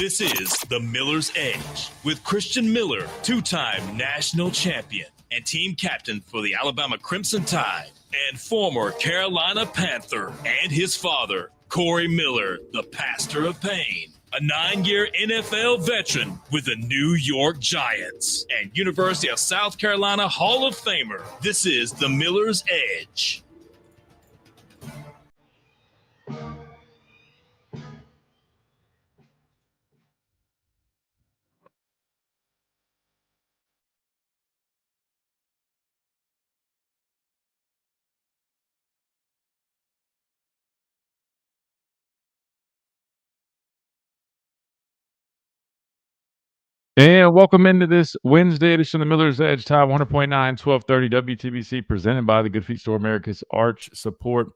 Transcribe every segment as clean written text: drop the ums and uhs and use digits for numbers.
This is The Miller's Edge with Christian Miller, two-time national champion and team captain for the Alabama Crimson Tide, and former Carolina Panther, and his father, Corey Miller, the pastor of pain, a 9-year NFL veteran with the New York Giants, and University of South Carolina Hall of Famer. This is The Miller's Edge. And welcome into this Wednesday edition of the Miller's Edge, Time 100.9, 1230 WTBC, presented by the Good Feet Store, America's arch support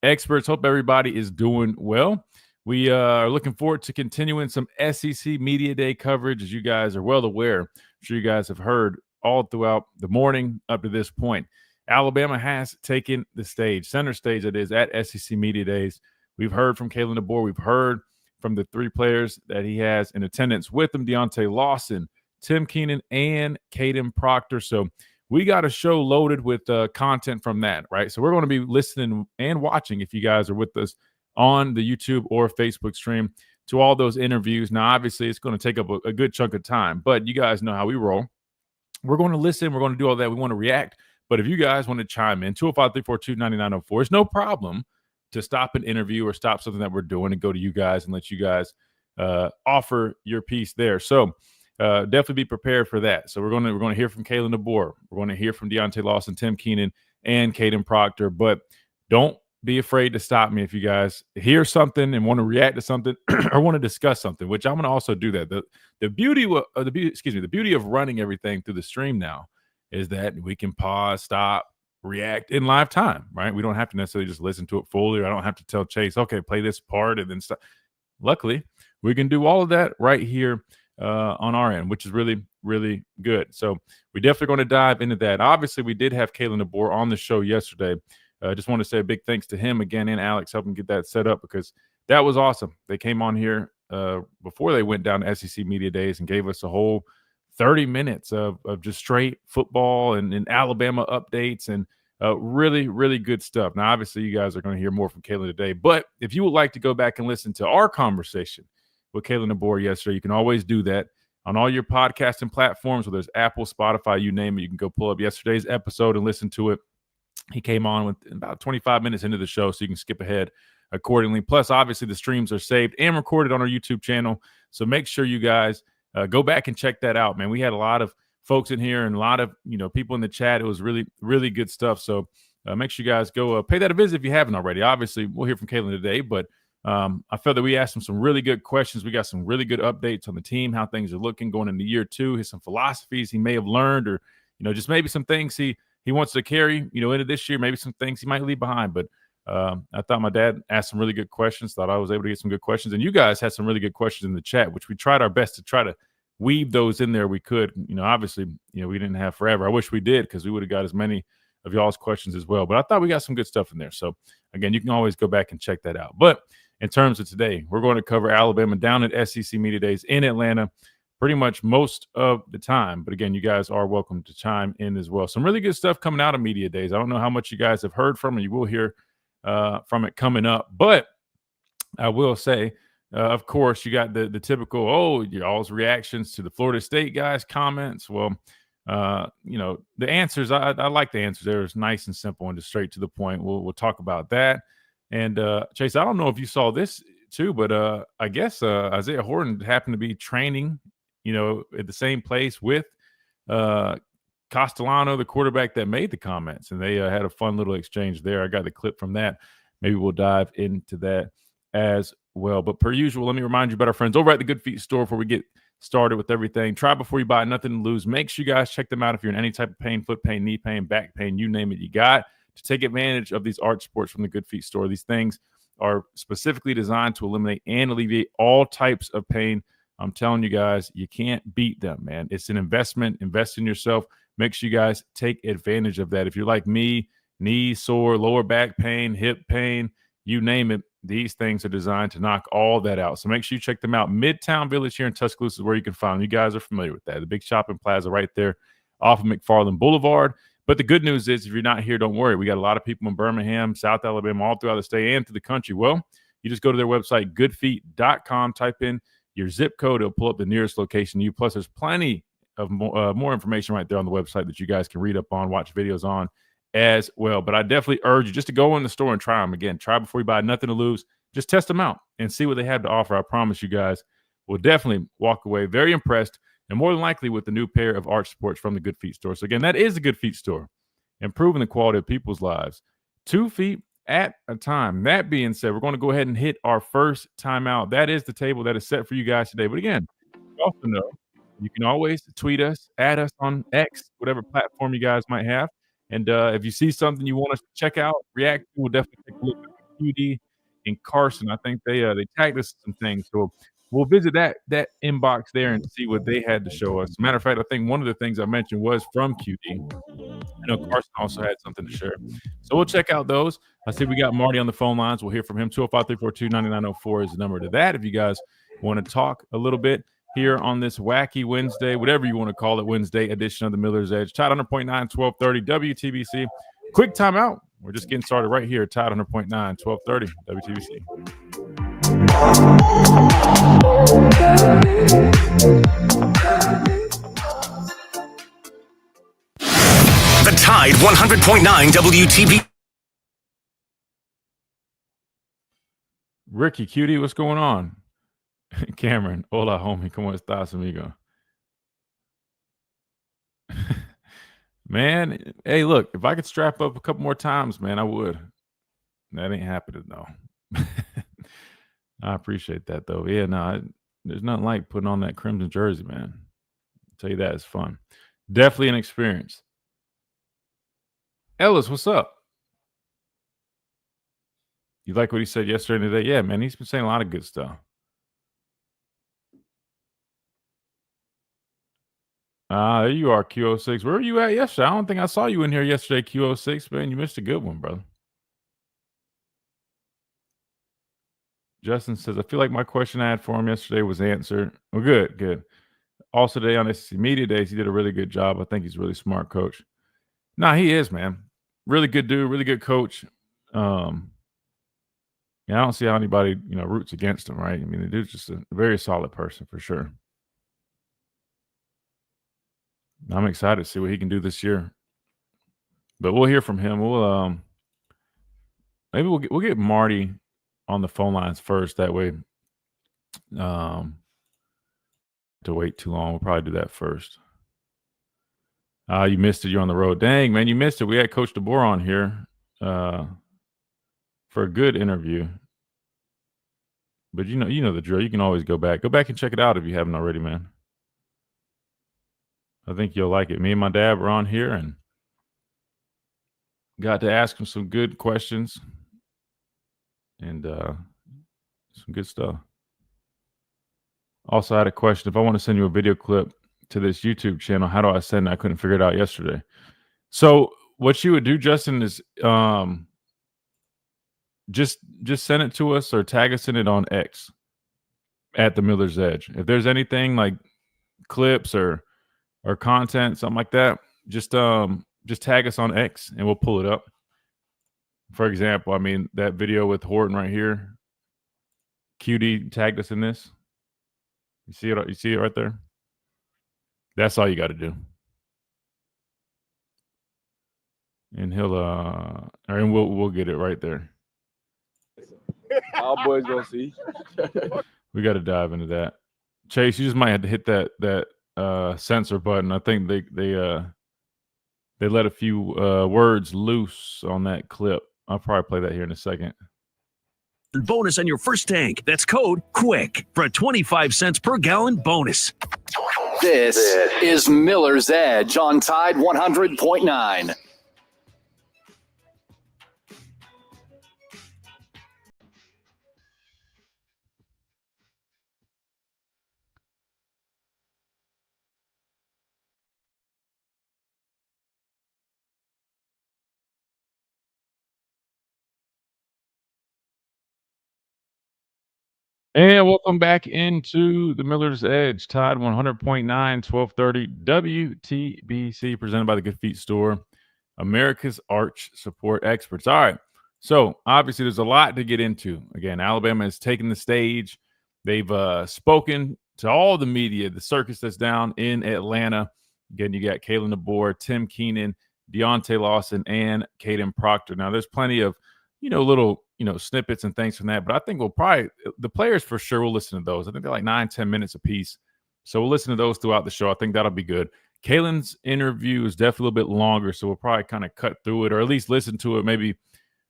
experts. Hope everybody is doing well. We are looking forward to continuing some SEC Media Day coverage, as you guys are well aware. I'm sure you guys have heard all throughout the morning up to this point. Alabama has taken the stage, center stage it is, at SEC Media Days. We've heard from Kalen DeBoer. We've heard from the three players that he has in attendance with him: Deontay Lawson, Tim Keenan, and Caden Proctor. So we got a show loaded with content from that, right? So we're going to be listening and watching, if you guys are with us on the YouTube or Facebook stream, to all those interviews. Now, obviously, it's going to take up a good chunk of time, but you guys know how we roll. We're going to listen. We're going to do all that. We want to react. But if you guys want to chime in, 205-342-9904, it's no problem to stop an interview or stop something that we're doing and go to you guys and let you guys offer your piece there. So definitely be prepared for that. So we're going to hear from Kalen DeBoer. We're going to hear from Deontay Lawson, Tim Keenan, and Caden Proctor. But don't be afraid to stop me if you guys hear something and want to react to something or want to discuss something, which I'm going to also do that. The beauty of running everything through the stream now is that we can pause, stop, react in live time, right? We don't have to necessarily just listen to it fully, or I don't have to tell Chase, okay, play this part and then stop. Luckily, we can do all of that right here on our end, which is really, really good. So we definitely going to dive into that. Obviously, we did have Kalen DeBoer on the show yesterday. I just want to say a big thanks to him again and Alex helping get that set up, because that was awesome. They came on here before they went down to SEC Media Days and gave us a whole 30 minutes of just straight football and Alabama updates and really, really good stuff. Now, obviously, you guys are going to hear more from Kalen today, but if you would like to go back and listen to our conversation with Kalen DeBoer yesterday, you can always do that on all your podcasting platforms, whether it's Apple, Spotify, you name it. You can go pull up yesterday's episode and listen to it. He came on with about 25 minutes into the show, so you can skip ahead accordingly. Plus, obviously, the streams are saved and recorded on our YouTube channel, so make sure you guys go back and check that out, man. We had a lot of folks in here and a lot of people in the chat. It was really, really good stuff. So make sure you guys go pay that a visit if you haven't already. Obviously, we'll hear from Kalen today, but I felt that we asked him some really good questions. We got some really good updates on the team, how things are looking going into year two, his some philosophies he may have learned, or just maybe some things he wants to carry into this year, maybe some things he might leave behind. But I thought my dad asked some really good questions. Thought I was able to get some good questions, and you guys had some really good questions in the chat, which we tried our best to try to weave those in there. We could, obviously, we didn't have forever. I wish we did, because we would have got as many of y'all's questions as well. But I thought we got some good stuff in there. So again, you can always go back and check that out. But in terms of today, we're going to cover Alabama down at SEC Media Days in Atlanta pretty much most of the time. But again, you guys are welcome to chime in as well. Some really good stuff coming out of Media Days. I don't know how much you guys have heard from it. You will hear from it coming up. But I will say, of course, you got the typical, y'all's reactions to the Florida State guys' comments. Well, the answers, I like the answers. They're nice and simple and just straight to the point. We'll talk about that. And Chase, I don't know if you saw this too, but I guess Isaiah Horton happened to be training, at the same place with Castellano, the quarterback that made the comments, and they had a fun little exchange there. I got the clip from that. Maybe we'll dive into that as well. But per usual, let me remind you about our friends over at the Good Feet Store before we get started with everything. Try before you buy, nothing to lose. Make sure you guys check them out if you're in any type of pain, foot pain, knee pain, back pain, you name it, you got to take advantage of these arch sports from the Good Feet Store. These things are specifically designed to eliminate and alleviate all types of pain. I'm telling you guys, you can't beat them, man. It's an investment. Invest in yourself. Make sure you guys take advantage of that. If you're like me, knee sore, lower back pain, hip pain, you name it, These things are designed to knock all that out. So make sure you check them out. Midtown Village here in Tuscaloosa is where you can find them. You guys are familiar with that. The big shopping plaza right there off of McFarland Boulevard. But the good news is if you're not here, don't worry. We got a lot of people in Birmingham, South Alabama, all throughout the state and through the country. Well, you just go to their website, goodfeet.com, type in your zip code. It'll pull up the nearest location to you. Plus, there's plenty of more information right there on the website that you guys can read up on, watch videos on as well. But I definitely urge you just to go in the store and try them. Again, try before you buy. Nothing to lose. Just test them out and see what they have to offer. I promise you guys will definitely walk away very impressed and more than likely with the new pair of arch supports from the Good Feet store. So again, that is the Good Feet store, improving the quality of people's lives 2 feet at a time. That being said, we're going to go ahead and hit our first timeout. That is the table that is set for you guys today. But again, you also know you can always tweet us, add us on X, whatever platform you guys might have. And if you see something you want us to check out, react to, we'll definitely take a look at QD and Carson. I think they tagged us some things. So we'll visit that inbox there and see what they had to show us. Matter of fact, I think one of the things I mentioned was from QD. I know Carson also had something to share. So we'll check out those. I see we got Marty on the phone lines. We'll hear from him. 205-342-9904 is the number to that. If you guys want to talk a little bit here on this wacky Wednesday, whatever you want to call it, Wednesday edition of the Miller's Edge. Tide 100.9, 1230 WTBC. Quick timeout. We're just getting started right here at Tide 100.9, 1230 WTBC. The Tide 100.9 WTB. Ricky, QD, what's going on? Cameron, hola, homie. ¿Cómo estás, amigo? Man, hey, look, if I could strap up a couple more times, man, I would. That ain't happening, though. I appreciate that, though. Yeah, no, there's nothing like putting on that crimson jersey, man. I'll tell you that, it's fun. Definitely an experience. Ellis, what's up? You like what he said yesterday and today? Yeah, man, he's been saying a lot of good stuff. There you are, Q06. Where were you at yesterday? I don't think I saw you in here yesterday, Q06. Man, you missed a good one, brother. Justin says, I feel like my question I had for him yesterday was answered. Well, good. Also today on SEC Media Days, he did a really good job. I think he's a really smart coach. Nah, he is, man. Really good dude, really good coach. Yeah, I don't see how anybody, roots against him, right? I mean, the dude's just a very solid person for sure. I'm excited to see what he can do this year. But we'll hear from him. We'll maybe we'll get Marty on the phone lines first. That way, to wait too long, we'll probably do that first. You missed it. You're on the road. Dang, man, you missed it. We had Coach DeBoer on here for a good interview. But you know the drill. You can always go back and check it out if you haven't already, man. I think you'll like it. Me and my dad were on here and got to ask him some good questions and some good stuff. Also, I had a question. If I want to send you a video clip to this YouTube channel, how do I send it? I couldn't figure it out yesterday. So what you would do, Justin, is just send it to us or tag us in it on X at the Miller's Edge. If there's anything like clips or content, something like that, just tag us on X and we'll pull it up. For example, I mean that video with Horton right here. QD tagged us in this. You see it? You see it right there? That's all you got to do. And he'll and we'll get it right there. Our boys gonna see. We got to dive into that. Chase, you just might have to hit that censor button. I think they let a few words loose on that clip. I'll probably play that here in a second. Bonus on your first tank. That's code QUICK for a 25 cents per gallon bonus. This is Miller's Edge on Tide 100.9. And welcome back into the Miller's Edge, Tide 100.9, 1230 WTBC, presented by the Good Feet Store, America's arch support experts. All right. So obviously there's a lot to get into. Again, Alabama has taken the stage. They've spoken to all the media, the circus that's down in Atlanta. Again, you got Kalen DeBoer, Tim Keenan, Deontay Lawson, and Caden Proctor. Now there's plenty of little, snippets and things from that. But I think the players for sure will listen to those. I think they're like 9-10 minutes a piece. So we'll listen to those throughout the show. I think that'll be good. Kalen's interview is definitely a little bit longer, so we'll probably kind of cut through it or at least listen to it, maybe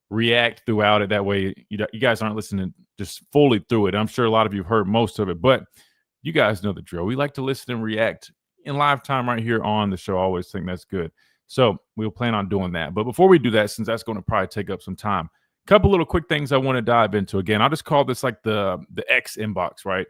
react throughout it. That way you guys aren't listening just fully through it. I'm sure a lot of you have heard most of it, but you guys know the drill. We like to listen and react in live time right here on the show. I always think that's good. So we'll plan on doing that. But before we do that, since that's going to probably take up some time, couple little quick things I want to dive into. Again, I'll just call this like the X inbox, right?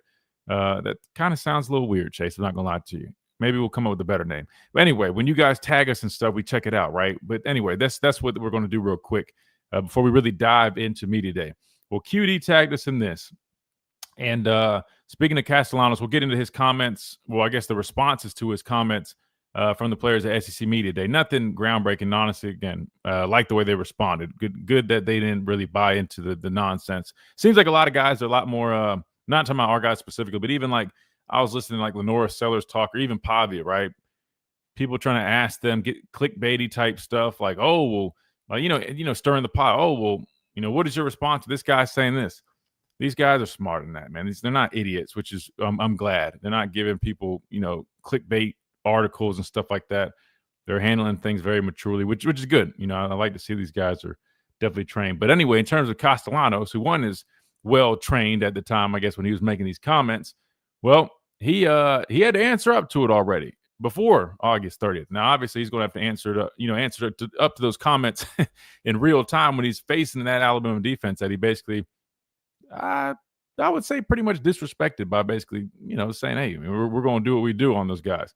That kind of sounds a little weird, Chase. I'm not going to lie to you. Maybe we'll come up with a better name. But anyway, when you guys tag us and stuff, we check it out, right? But anyway, that's what we're going to do real quick before we really dive into Media Day. Well, QD tagged us in this. And speaking of Castellanos, we'll get into his comments. Well, I guess the responses to his comments from the players at SEC Media Day. Nothing groundbreaking, honestly. Again, like the way they responded. Good that they didn't really buy into the nonsense. Seems like a lot of guys are a lot more, not talking about our guys specifically, but even like I was listening to like Lenora Sellers talk or even Pavia, right? People trying to ask them, get clickbaity type stuff like, oh, well, stirring the pot. Oh, well, what is your response to this guy saying this? These guys are smarter than that, man. They're not idiots, which is I'm glad. They're not giving people, clickbait articles and stuff like that. They're handling things very maturely, which is good. I like to see these guys are definitely trained. But anyway, in terms of Castellanos, who one is well trained at the time, I guess, when he was making these comments, well, he had to answer up to it already before August 30th. Now, obviously, he's going to have to answer up to those comments in real time when he's facing that Alabama defense that he basically, I would say, pretty much disrespected by basically, saying, hey, we're going to do what we do on those guys.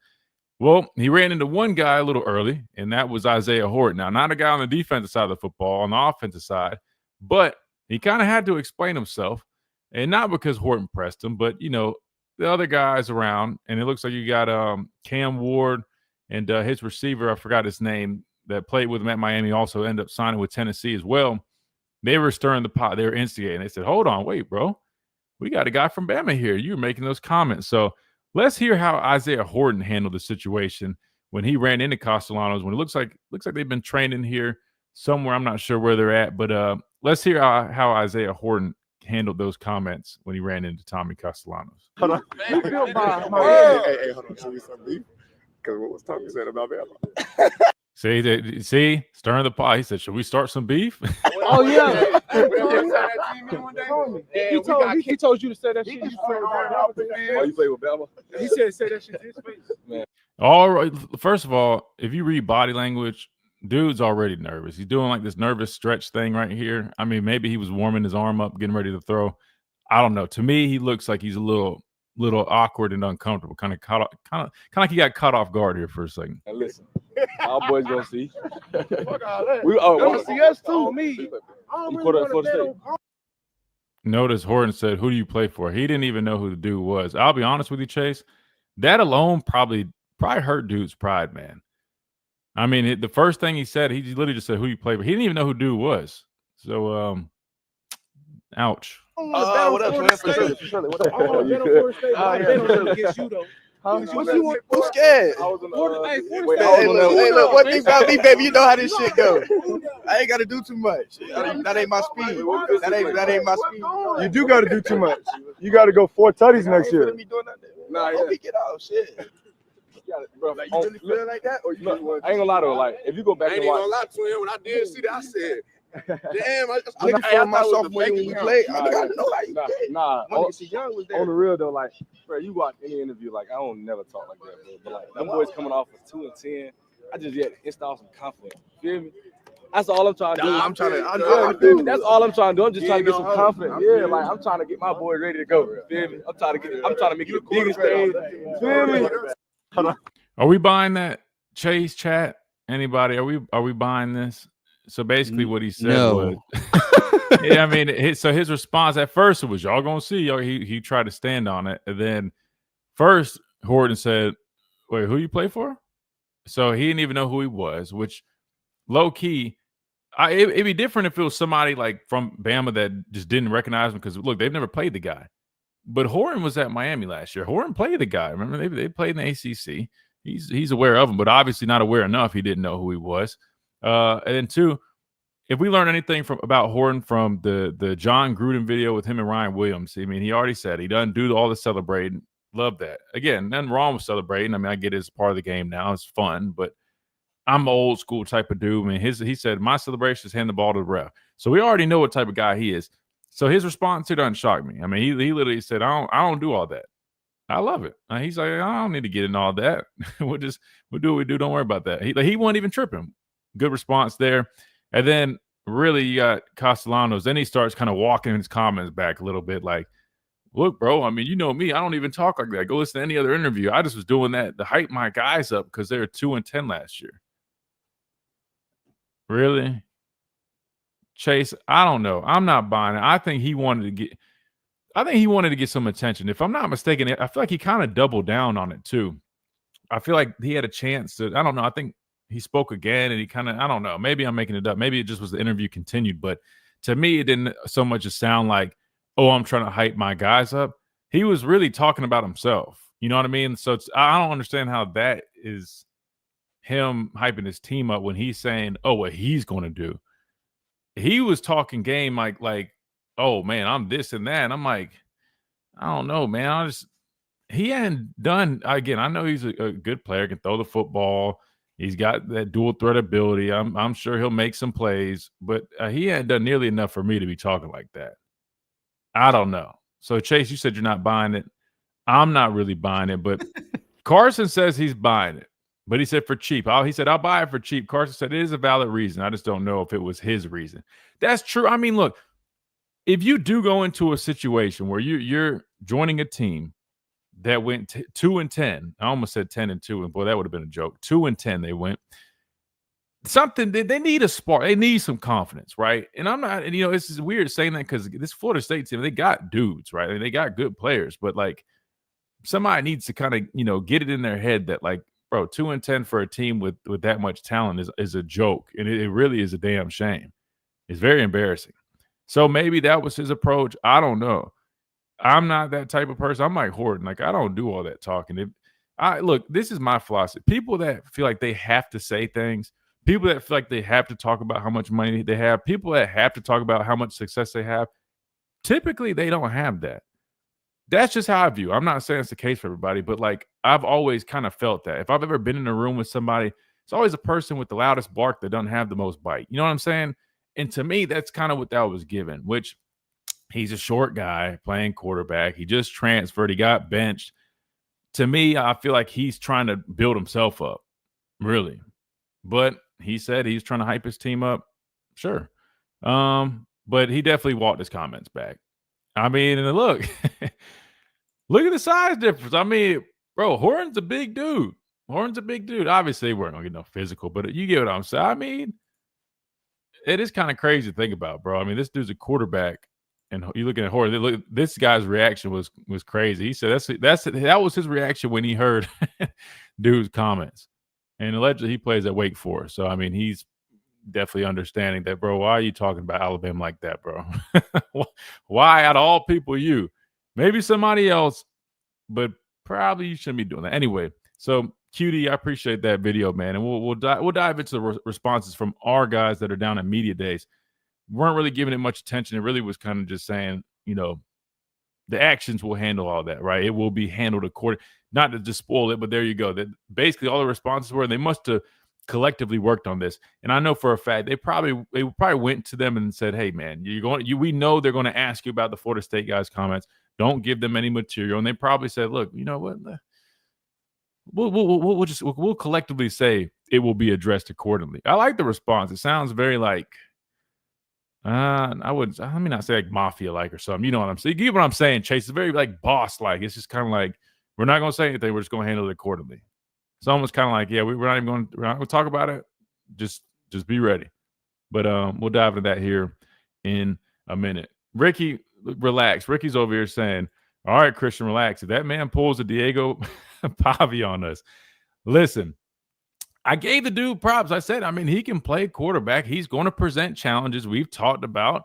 Well, he ran into one guy a little early, and that was Isaiah Horton. Now, not a guy on the defensive side of the football, on the offensive side, but he kind of had to explain himself, and not because Horton pressed him, but, the other guys around, and it looks like you got Cam Ward and his receiver, I forgot his name, that played with him at Miami, also ended up signing with Tennessee as well. They were stirring the pot. They were instigating. They said, hold on, wait, bro. We got a guy from Bama here. You were making those comments. So let's hear how Isaiah Horton handled the situation when he ran into Castellanos, when it looks like they've been training here somewhere. I'm not sure where they're at, but let's hear how Isaiah Horton handled those comments when he ran into Tommy Castellanos. Hold on. Hey, hold on. Should we start beef? Because what was Tommy saying about Bama? See, stirring the pot. He said, should we start some beef? Oh, yeah. He told you to say that shit. Oh, you play with Bama? He said say that shit to his face. Man. All right. First of all, if you read body language, dude's already nervous. He's doing like this nervous stretch thing right here. I mean, maybe he was warming his arm up, getting ready to throw. I don't know. To me, he looks like he's a little awkward and uncomfortable. Kind of like he got caught off guard here for a second. Now listen, our boys gonna see. We gonna see us too. Me. Notice Horton said, "Who do you play for?" He didn't even know who the dude was. I'll be honest with you, Chase. That alone probably hurt dude's pride, man. I mean, the first thing he said, he literally just said, "Who you play for?" He didn't even know who dude was. So, ouch. What up, man? For sure. What up? Against you, though. Who's scared? Hey, look, one thing about me, baby, you know how this shit go. I ain't got to do too much. That ain't my speed. That ain't my speed. You do got to do too much. You got to go 4 tutties next year. Nah, yeah. We get out, shit. Bro, like, you really feel like that? Or you I ain't gonna lie to her. Like, if you go back and watch. I ain't gonna lie to him. When I did see that, I said, damn, I looking for myself when we play. I gotta know how you play. Nah, on the real though, like, bro, you watch any interview, like, I don't never talk like that, bro. But like, them boys coming off of 2 and 10, I just yet install some confidence. Feel me? That's all I'm trying to do. That's all I'm trying to do. I'm just trying to get some confidence. Yeah, like I'm trying to get my boy ready to go. Feel me? I'm trying to make it the biggest thing. Feel me? Are we buying that, Chase? Chat? Anybody? Are we buying this? So basically, what he said was, yeah, I mean, his response at first was, "Y'all gonna see." He tried to stand on it, and then first Horton said, "Wait, who you play for?" So he didn't even know who he was, which low key. It'd be different if it was somebody like from Bama that just didn't recognize him because look, they've never played the guy. But Horton was at Miami last year. Horton played the guy. Remember, they played in the ACC. He's aware of him, but obviously not aware enough. He didn't know who he was. And then two, if we learn anything about Horton from the John Gruden video with him and Ryan Williams, I mean, he already said he doesn't do all the celebrating. Love that. Again, nothing wrong with celebrating. I mean, I get it as part of the game now. It's fun, but I'm an old school type of dude. I mean, he said, my celebration is hand the ball to the ref. So we already know what type of guy he is. So his response to it doesn't shock me. I mean, he literally said, I don't do all that. I love it. He's like, I don't need to get in all that. we'll do what we do. Don't worry about that. He wasn't even tripping. Good response there. And then really you got Castellanos. Then he starts kind of walking his comments back a little bit like, look, bro, I mean, you know me. I don't even talk like that. Go listen to any other interview. I just was doing that to hype my guys up because they were 2-10 last year. Really? Chase, I don't know. I'm not buying it. I think he wanted to get some attention. If I'm not mistaken, I feel like he kind of doubled down on it too. I feel like he had a chance to, I don't know. I think he spoke again and he kind of, I don't know. Maybe I'm making it up. Maybe it just was the interview continued. But to me, it didn't so much as sound like, oh, I'm trying to hype my guys up. He was really talking about himself. You know what I mean? So I don't understand how that is him hyping his team up when he's saying, oh, what he's going to do. He was talking game like, oh, man, I'm this and that. And I'm like, I don't know, man. He hadn't done, again, I know he's a good player, can throw the football. He's got that dual threat ability. I'm sure he'll make some plays, but he hadn't done nearly enough for me to be talking like that. I don't know. So, Chase, you said you're not buying it. I'm not really buying it, but Carson says he's buying it. But he said for cheap. He said, I'll buy it for cheap. Carson said it is a valid reason. I just don't know if it was his reason. That's true. I mean, look, if you do go into a situation where you're joining a team that went 2-10, I almost said 10-2, and boy, that would have been a joke. 2-10 they went. Something they need a spark. They need some confidence, right? And I'm not, and this is weird saying that because this Florida State team, they got dudes, right? I mean, they got good players, but like somebody needs to kind of, get it in their head that like, bro, 2-10 for a team with that much talent is a joke, and it really is a damn shame. It's very embarrassing. So maybe that was his approach. I don't know. I'm not that type of person. I'm like Horton. Like I don't do all that talking. Look, this is my philosophy. People that feel like they have to say things, people that feel like they have to talk about how much money they have, people that have to talk about how much success they have, typically they don't have that. That's just how I view. I'm not saying it's the case for everybody, but like I've always kind of felt that. If I've ever been in a room with somebody, it's always a person with the loudest bark that doesn't have the most bite. You know what I'm saying? And to me, that's kind of what that was given, which he's a short guy playing quarterback. He just transferred. He got benched. To me, I feel like he's trying to build himself up, really. But he said he's trying to hype his team up. Sure. But he definitely walked his comments back. I mean, and look, look at the size difference. I mean, bro, Horton's a big dude. Obviously, we're not going to get no physical, but you get what I'm saying. I mean, it is kind of crazy to think about, bro. I mean, this dude's a quarterback, and you looking at Horton. This guy's reaction was crazy. He said that was his reaction when he heard dude's comments. And allegedly, he plays at Wake Forest. So, I mean, he's definitely understanding that, bro. Why are you talking about Alabama like that, bro? Why, out of all people, you? Maybe somebody else, but probably you shouldn't be doing that. Anyway, so QD, I appreciate that video, man. And we'll dive into the responses from our guys that are down at media days. Weren't really giving it much attention. It really was kind of just saying, the actions will handle all that, right? It will be handled according, not to just spoil it, but there you go. That basically all the responses were, and they must have collectively worked on this. And I know for a fact they probably went to them and said, hey man, we know they're going to ask you about the Florida State guys' comments. Don't give them any material. And they probably said, look, you know what? We'll collectively say it will be addressed accordingly. I like the response. It sounds very like let me not say like mafia like or something. You know what I'm saying? You get what I'm saying, Chase. It's very like boss like. It's just kind of like we're not going to say anything. We're just going to handle it accordingly. It's almost kind of like, yeah, we're not going to talk about it. Just be ready. But we'll dive into that here in a minute. Ricky, relax. Ricky's over here saying, all right, Christian, relax. If that man pulls a Diego Pavi on us, listen, I gave the dude props. I said, I mean, he can play quarterback. He's going to present challenges. We've talked about,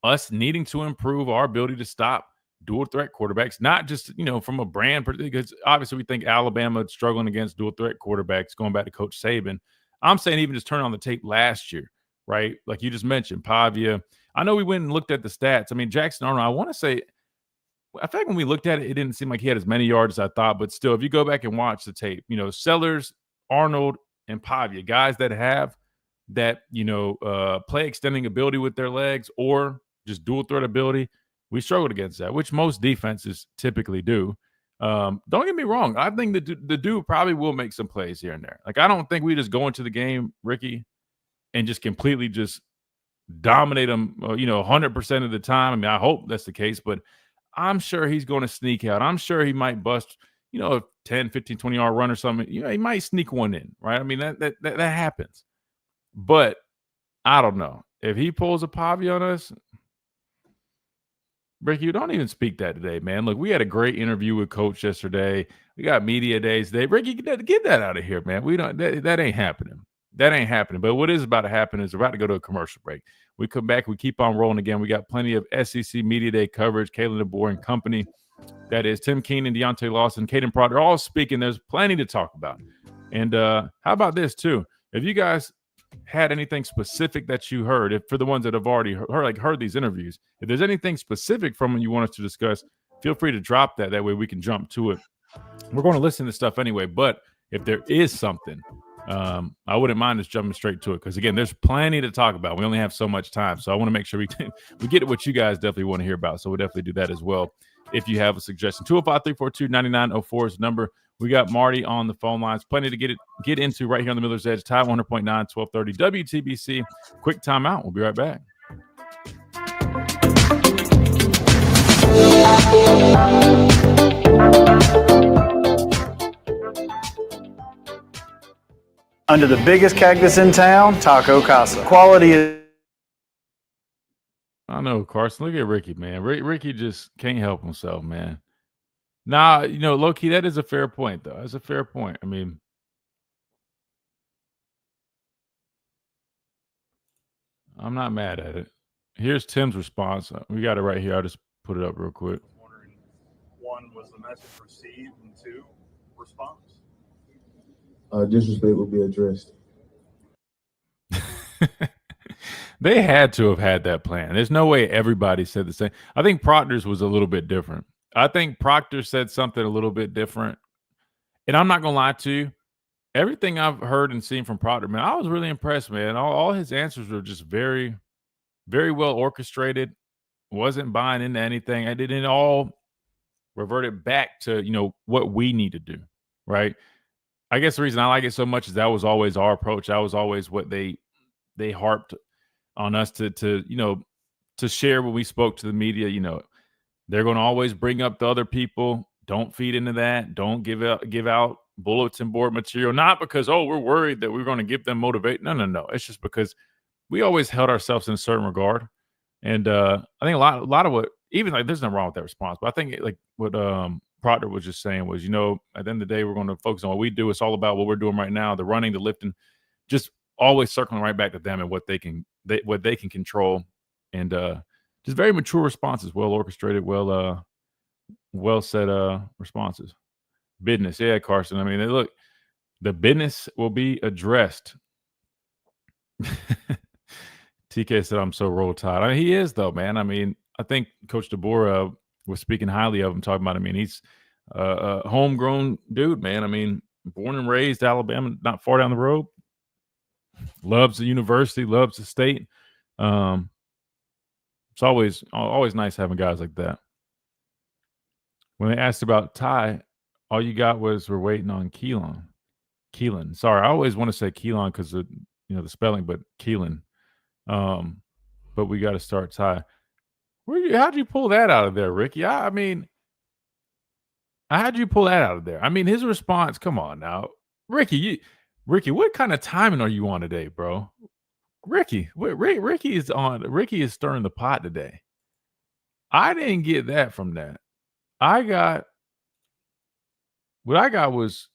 us needing to improve our ability to stop dual threat quarterbacks, not just, from a brand, because obviously we think Alabama struggling against dual threat quarterbacks, going back to Coach Saban. I'm saying even just turn on the tape last year, right? Like you just mentioned, Pavia. I know we went and looked at the stats. I mean, Jackson Arnold, I want to say, I feel like when we looked at it, it didn't seem like he had as many yards as I thought, but still, if you go back and watch the tape, Sellers, Arnold, and Pavia, guys that have that, play extending ability with their legs or just dual threat ability, we struggled against that, which most defenses typically do. Don't get me wrong. I think the dude probably will make some plays here and there. Like, I don't think we just go into the game, Ricky, and just completely just dominate them, 100% of the time. I mean, I hope that's the case, but I'm sure he's going to sneak out. I'm sure he might bust, a 10, 15, 20-yard run or something. He might sneak one in, right? I mean, that happens. But I don't know. If he pulls a Pavi on us, Ricky, you don't even speak that today, man. Look, we had a great interview with Coach yesterday. We got media days today. Ricky, get that out of here, man. We don't. That ain't happening. That ain't happening. But what is about to happen is we're about to go to a commercial break. We come back. We keep on rolling again. We got plenty of SEC Media Day coverage. Kalen DeBoer and company. That is Tim Keenan, Deontay Lawson, Caden Proctor, all speaking. There's plenty to talk about. And how about this, too? If you guys had anything specific that you heard, if for the ones that have already heard these interviews, if there's anything specific from what you want us to discuss, feel free to drop that. That way we can jump to it. We're going to listen to stuff anyway, but if there is something, I wouldn't mind us jumping straight to it because, again, there's plenty to talk about. We only have so much time, so I want to make sure we get what you guys definitely want to hear about, so we'll definitely do that as well if you have a suggestion. 205-342-9904 is the number. We got Marty on the phone lines. Plenty to get into right here on the Miller's Edge. Tide 100.9, 1230 WTBC. Quick timeout. We'll be right back. Under the biggest cactus in town, Taco Casa. Quality is... I know, Carson. Look at Ricky, man. Ricky just can't help himself, man. Nah, low-key, that is a fair point, though. That's a fair point. I mean, I'm not mad at it. Here's Tim's response. We got it right here. I'll just put it up real quick. Wondering, one, was the message received, and two, response? Disrespect will be addressed. They had to have had that plan. There's no way everybody said the same. I think Proctor's was a little bit different. I think Proctor said something a little bit different. And I'm not going to lie to you. Everything I've heard and seen from Proctor, man, I was really impressed, man. All his answers were just very, very well orchestrated. Wasn't buying into anything. I didn't all reverted back to, what we need to do, right? I guess the reason I like it so much is that was always our approach. That was always what they harped on us to share when we spoke to the media. They're going to always bring up the other people. Don't feed into that. Don't give out bulletin board material. Not because, we're worried that we're going to give them motivation. No. It's just because we always held ourselves in a certain regard. And I think a lot of what, even like there's nothing wrong with that response, but I think like what Proctor was just saying was, at the end of the day, we're going to focus on what we do. It's all about what we're doing right now, the running, the lifting, just always circling right back to them and what they can control. And just very mature responses, well orchestrated, well said responses. Business, yeah, Carson. I mean, look, the business will be addressed. TK said, "I'm so roll tide." I mean, he is though, man. I mean, I think Coach DeBoer was speaking highly of him, talking about. I mean, he's a homegrown dude, man. I mean, born and raised Alabama, not far down the road. Loves the university, loves the state. It's always nice having guys like that. When they asked about Ty, all you got was we're waiting on Keelan. Sorry, I always want to say Keelan because of the spelling, but Keelan. But we got to start Ty. How'd you pull that out of there, Ricky? I mean, how'd you pull that out of there? I mean, his response. Come on now, Ricky. What kind of timing are you on today, bro? Ricky is on. Ricky is stirring the pot today. I didn't get that from that. What I got was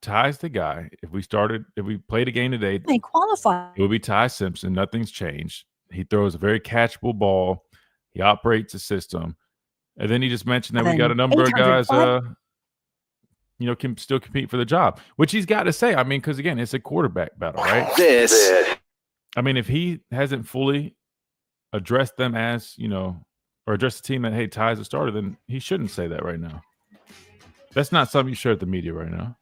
Ty's the guy. If we played a game today, They qualify. it would be Ty Simpson. Nothing's changed. He throws a very catchable ball. He operates the system. And then he just mentioned that we got a number of guys, can still compete for the job, which he's got to say. I mean, because again, it's a quarterback battle, right? I mean, if he hasn't fully addressed them as, or addressed the team that, hey, Ty's a starter, then he shouldn't say that right now. That's not something you share at the media right now.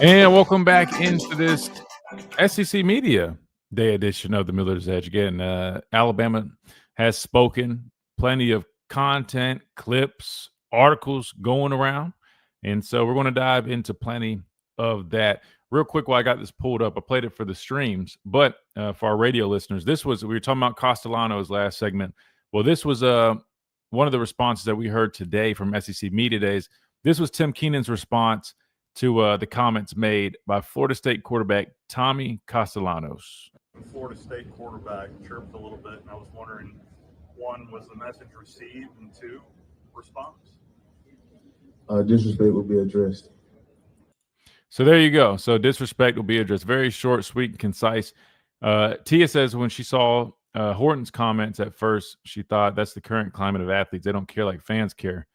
And welcome back into this SEC Media Day edition of the Miller's Edge. Again, Alabama has spoken. Plenty of content, clips, articles going around. And so we're going to dive into plenty of that. Real quick, while I got this pulled up, I played it for the streams. But for our radio listeners, we were talking about Castellanos last segment. Well, this was one of the responses that we heard today from SEC Media Days. This was Tim Keenan's response to the comments made by Florida State quarterback Tommy Castellanos. The Florida State quarterback chirped a little bit, and I was wondering, one, was the message received, and two, response? Disrespect will be addressed. So there you go. So disrespect will be addressed. Very short, sweet, and concise. Tia says when she saw Horton's comments at first, she thought that's the current climate of athletes. They don't care like fans care.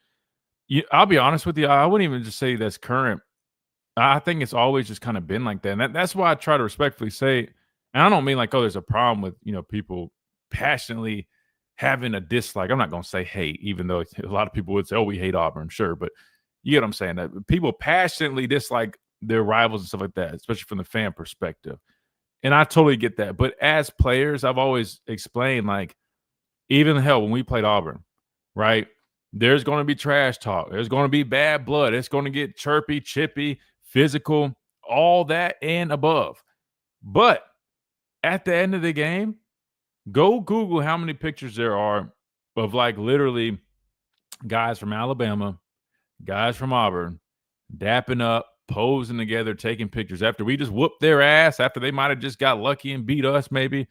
I'll be honest with you. I wouldn't even just say that's current. I think it's always just kind of been like that. And that's why I try to respectfully say, and I don't mean like, oh, there's a problem with, people passionately having a dislike. I'm not going to say hate, even though a lot of people would say, oh, we hate Auburn, sure. But you get what I'm saying? That people passionately dislike their rivals and stuff like that, especially from the fan perspective. And I totally get that. But as players, I've always explained, like, even hell, when we played Auburn, right, there's going to be trash talk. There's going to be bad blood. It's going to get chirpy, chippy, physical, all that and above. But at the end of the game, go Google how many pictures there are of like literally guys from Alabama, guys from Auburn, dapping up, posing together, taking pictures after we just whooped their ass, after they might have just got lucky and beat us maybe.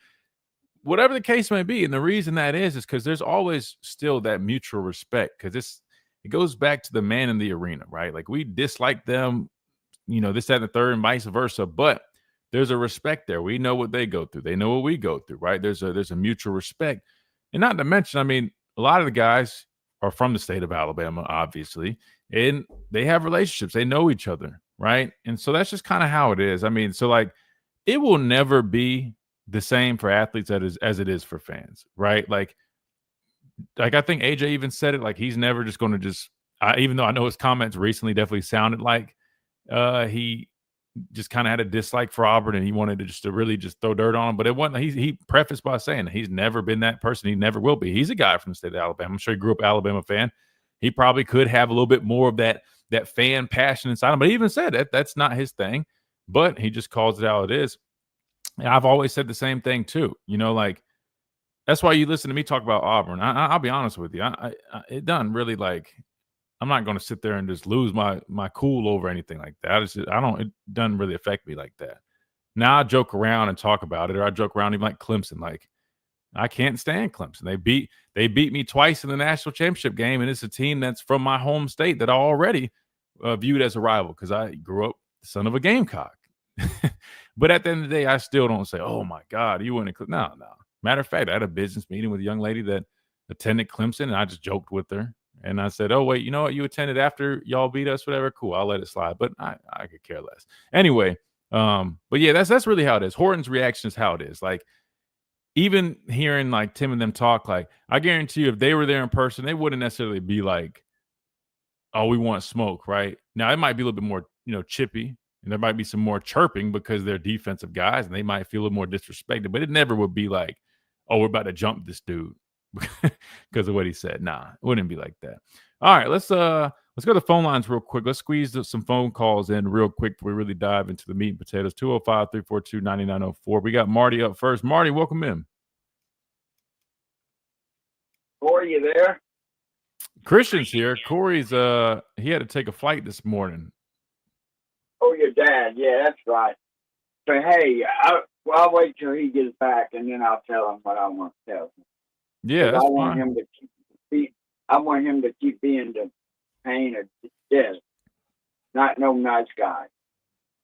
Whatever the case may be. And the reason that is because there's always still that mutual respect, because it goes back to the man in the arena, right? Like we dislike them, this, that, and the third, and vice versa. But there's a respect there. We know what they go through. They know what we go through, right? There's a mutual respect. And not to mention, I mean, a lot of the guys are from the state of Alabama, obviously, and they have relationships. They know each other, right? And so that's just kind of how it is. I mean, so like it will never be the same for athletes as it is for fans, right? Like I think AJ even said it, like he's never just going to even though I know his comments recently definitely sounded like he just kind of had a dislike for Auburn and he wanted to really throw dirt on him. But it wasn't. He prefaced by saying he's never been that person. He never will be. He's a guy from the state of Alabama. I'm sure he grew up Alabama fan. He probably could have a little bit more of that fan passion inside him. But he even said that that's not his thing. But he just calls it how it is. And I've always said the same thing too. Like that's why you listen to me talk about Auburn. I'll be honest with you. It doesn't really like. I'm not going to sit there and just lose my cool over anything like that. It doesn't really affect me like that. Now I joke around and talk about it, or I joke around even like Clemson. Like I can't stand Clemson. They beat me twice in the national championship game, and it's a team that's from my home state that I already viewed as a rival because I grew up the son of a Gamecock. But at the end of the day, I still don't say, "Oh my God, you went to Clemson." No. Matter of fact, I had a business meeting with a young lady that attended Clemson, and I just joked with her. And I said, oh, wait, you know what? You attended after y'all beat us, whatever. Cool. I'll let it slide. But I could care less. Anyway, but yeah, that's really how it is. Horton's reaction is how it is. Like, even hearing like Tim and them talk, like, I guarantee you if they were there in person, they wouldn't necessarily be like, oh, we want smoke, right? Now, it might be a little bit more, chippy. And there might be some more chirping because they're defensive guys and they might feel a little more disrespected. But it never would be like, oh, we're about to jump this dude because of what he said. Nah, it wouldn't be like that. All right, let's go to the phone lines real quick. Let's squeeze some phone calls in real quick before we really dive into the meat and potatoes. 205-342-9904. We got Marty up first. Marty, welcome in. Corey, you there? Christian's here. Corey's he had to take a flight this morning. Oh, your dad. Yeah, that's right. So, hey, I'll wait till he gets back, and then I'll tell him what I want to tell him. Yeah, that's I want fine. him to keep being the pain of death. Not no nice guy.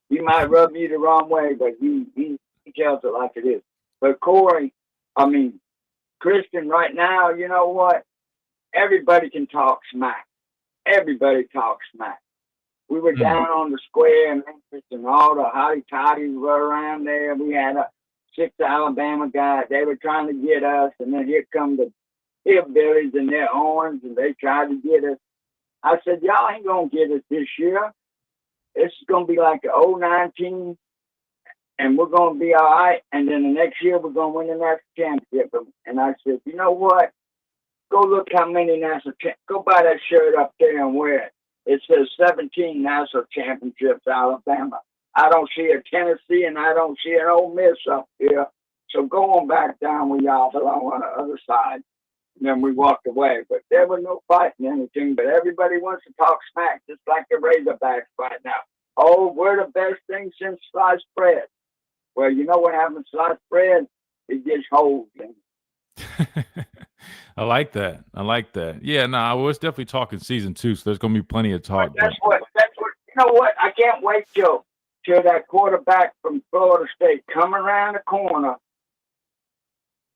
He might rub you the wrong way, but he tells it like it is. But Corey, Christian, right now, you know what? Everybody can talk smack. Everybody talks smack. We were down on the square in Memphis, and all the hotty-toddies were around there. We had 6 Alabama guys. They were trying to get us, and then here come the hillbillies and their horns, and they tried to get us. I said, y'all ain't going to get us this year. It's going to be like the 09 team, and we're going to be all right. And then the next year, we're going to win the national championship. And I said, you know what? Go look how many national championships. Go buy that shirt up there and wear it. It says 17 national championships, Alabama. I don't see a Tennessee, and I don't see an Ole Miss up here. So go on back down with y'all belong on the other side. And then we walked away. But there was no fighting anything. But everybody wants to talk smack, just like the Razorbacks right now. Oh, we're the best thing since sliced bread. Well, you know what happens to sliced bread? It gets holes in it. I like that. Yeah, no, I was definitely talking season 2, so there's going to be plenty of talk. That's what. You know what? I can't wait till that quarterback from Florida State come around the corner,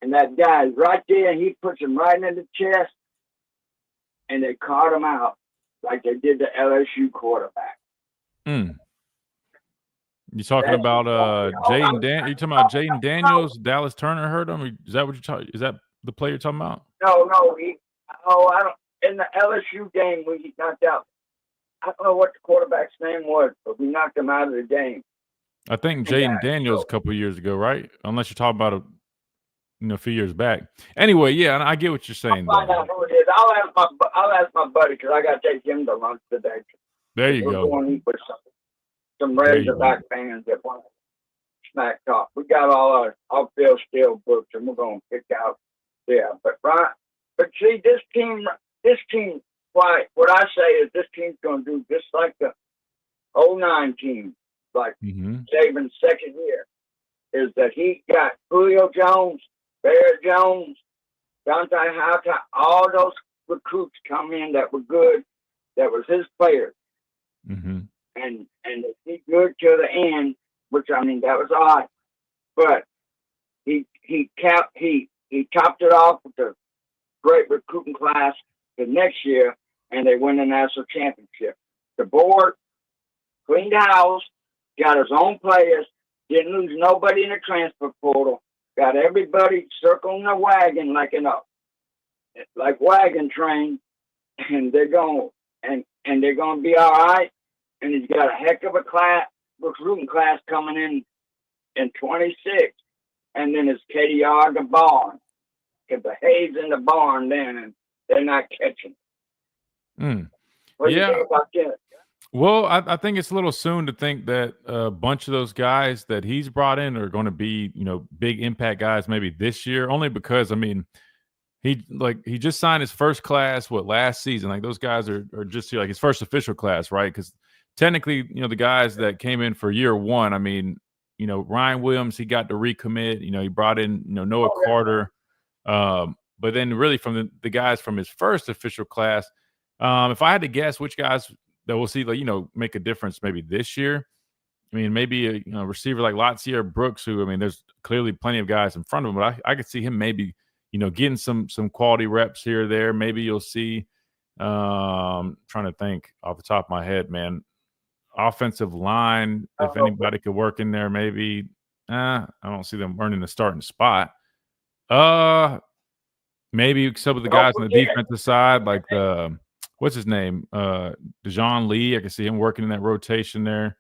and that guy's right there, and he puts him right in the chest, and they caught him out like they did the LSU quarterback. You talking about Jaden Dan? You talking about Jaden Daniels? Dallas Turner hurt him? Is that what you're talking? Is that the player you're talking about? No. I don't. In the LSU game, we knocked out. I don't know what the quarterback's name was, but we knocked him out of the game. I think Jaden Daniels a couple of years ago, right? Unless you're talking about a few years back. Anyway, yeah, I get what you're saying. I'll find out who it is. I'll ask my buddy because I got to take him to lunch today. There you go. We're going to eat with some Razorback fans that want smack talk. We got all our Phil Steele books, and we're going to pick out. Yeah, but see, this team. Why? What I say is this team's going to do just like the 09 team, like Saban's second year, is that he got Julio Jones, Barrett Jones, Dante Howcott, all those recruits come in that were good, that was his players. And he good till the end, which that was odd. But he topped it off with a great recruiting class the next year, and they win the national championship. The board cleaned house, got his own players, didn't lose nobody in the transfer portal, got everybody circling the wagon like wagon train, and they're going to be all right. And he's got a heck of a recruiting class coming in 26, and then it's KDR the barn. Because the hay's in the barn then, and they're not catching. What do you think about that? Well, I think it's a little soon to think that a bunch of those guys that he's brought in are going to be, big impact guys maybe this year. Only because he just signed his first class last season. Like those guys are just like his first official class, right? Because technically, the guys that came in for year one. Ryan Williams, he got to recommit. He brought in Noah Carter. But then really from the guys from his first official class, if I had to guess which guys that we'll see, make a difference maybe this year, maybe a receiver like Latsier Brooks, who, there's clearly plenty of guys in front of him, but I could see him maybe, getting some quality reps here or there. Maybe you'll see, trying to think off the top of my head, man, offensive line, if anybody could work in there, maybe. I don't see them earning the starting spot. Maybe some of the guys on the defensive side, like what's his name? Dejon Lee. I can see him working in that rotation there.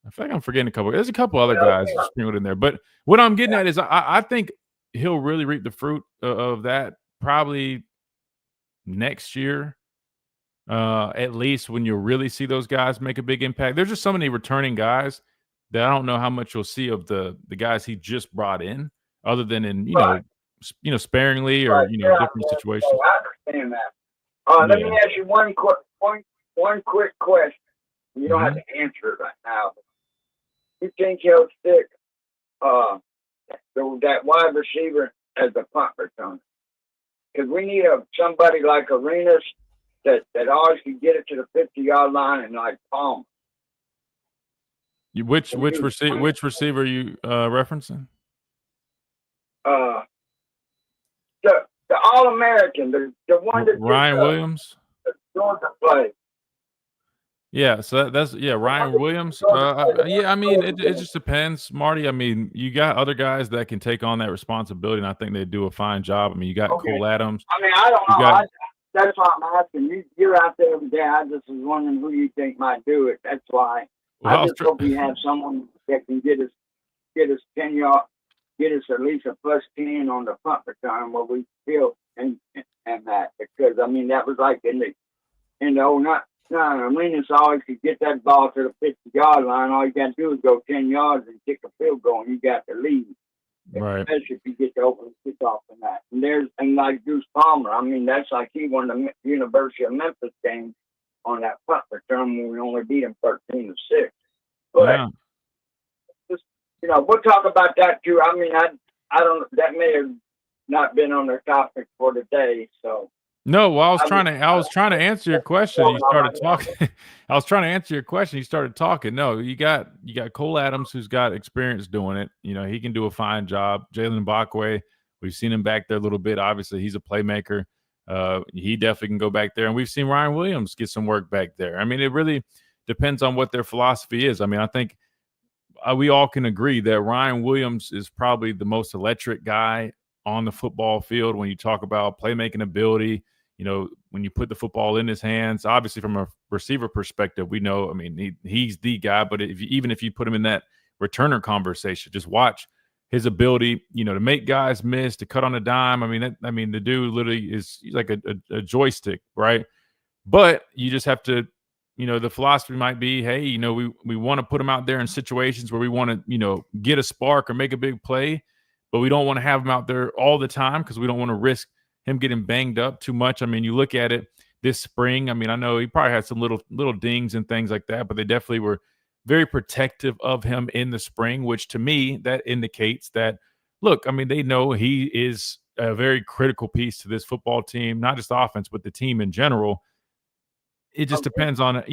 I feel like I'm forgetting a couple. There's a couple other guys sprinkled in there. But what I'm getting at is I think he'll really reap the fruit of that probably next year. At least when you really see those guys make a big impact. There's just so many returning guys that I don't know how much you'll see of the guys he just brought in, other than in sparingly or Right. Yeah, different yeah, situations. I understand that. Let me ask you one quick question. You don't have to answer it right now. You think he'll stick that wide receiver as a punt returner? Because we need somebody like Arenas that always can get it to the 50-yard line and like Palmer. Which receiver are you referencing? The All-American, the one that Ryan Williams. Georgia play. Yeah, so that's Ryan Williams. Yeah, I mean it just depends, Marty. I mean, you got other guys that can take on that responsibility, and I think they do a fine job. I mean, you got Cole Adams. I mean, I don't know. That's why I'm asking. You're out there every day. I just was wondering who you think might do it. That's why. Well, I just hope we have someone that can get us 10-yard, get us at least a +10 on the punt return where we feel and that, because I mean that was like in the Arenas always could get that ball to the 50-yard line. All you got to do is go 10 yards and kick a field goal, and you got the lead. Right. Especially if you get to open the kickoff and that. And like Deuce Palmer, I mean, that's like he won the University of Memphis game on that punt return when we only beat him 13-6. But just, we'll talk about that too. I mean, I don't. That may have not been on the topic for today, so. No, well, I was trying to answer your question. You started talking. I was trying to answer your question. You started talking. No, you got Cole Adams, who's got experience doing it. He can do a fine job. Jalen Mbakwe, we've seen him back there a little bit. Obviously, he's a playmaker. He definitely can go back there. And we've seen Ryan Williams get some work back there. I mean, it really depends on what their philosophy is. I mean, I think we all can agree that Ryan Williams is probably the most electric guy on the football field when you talk about playmaking ability. When you put the football in his hands, obviously from a receiver perspective, we know, I mean, he's the guy, but even if you put him in that returner conversation, just watch his ability, to make guys miss, to cut on a dime. I mean, the dude literally is like a joystick, right? But you just have to, the philosophy might be, hey, we want to put him out there in situations where we want to, get a spark or make a big play, but we don't want to have him out there all the time because we don't want to risk him getting banged up too much. I mean, you look at it this spring. I mean, I know he probably had some little dings and things like that, but they definitely were very protective of him in the spring, which to me, that indicates that, look, I mean, they know he is a very critical piece to this football team, not just offense, but the team in general. It just depends on,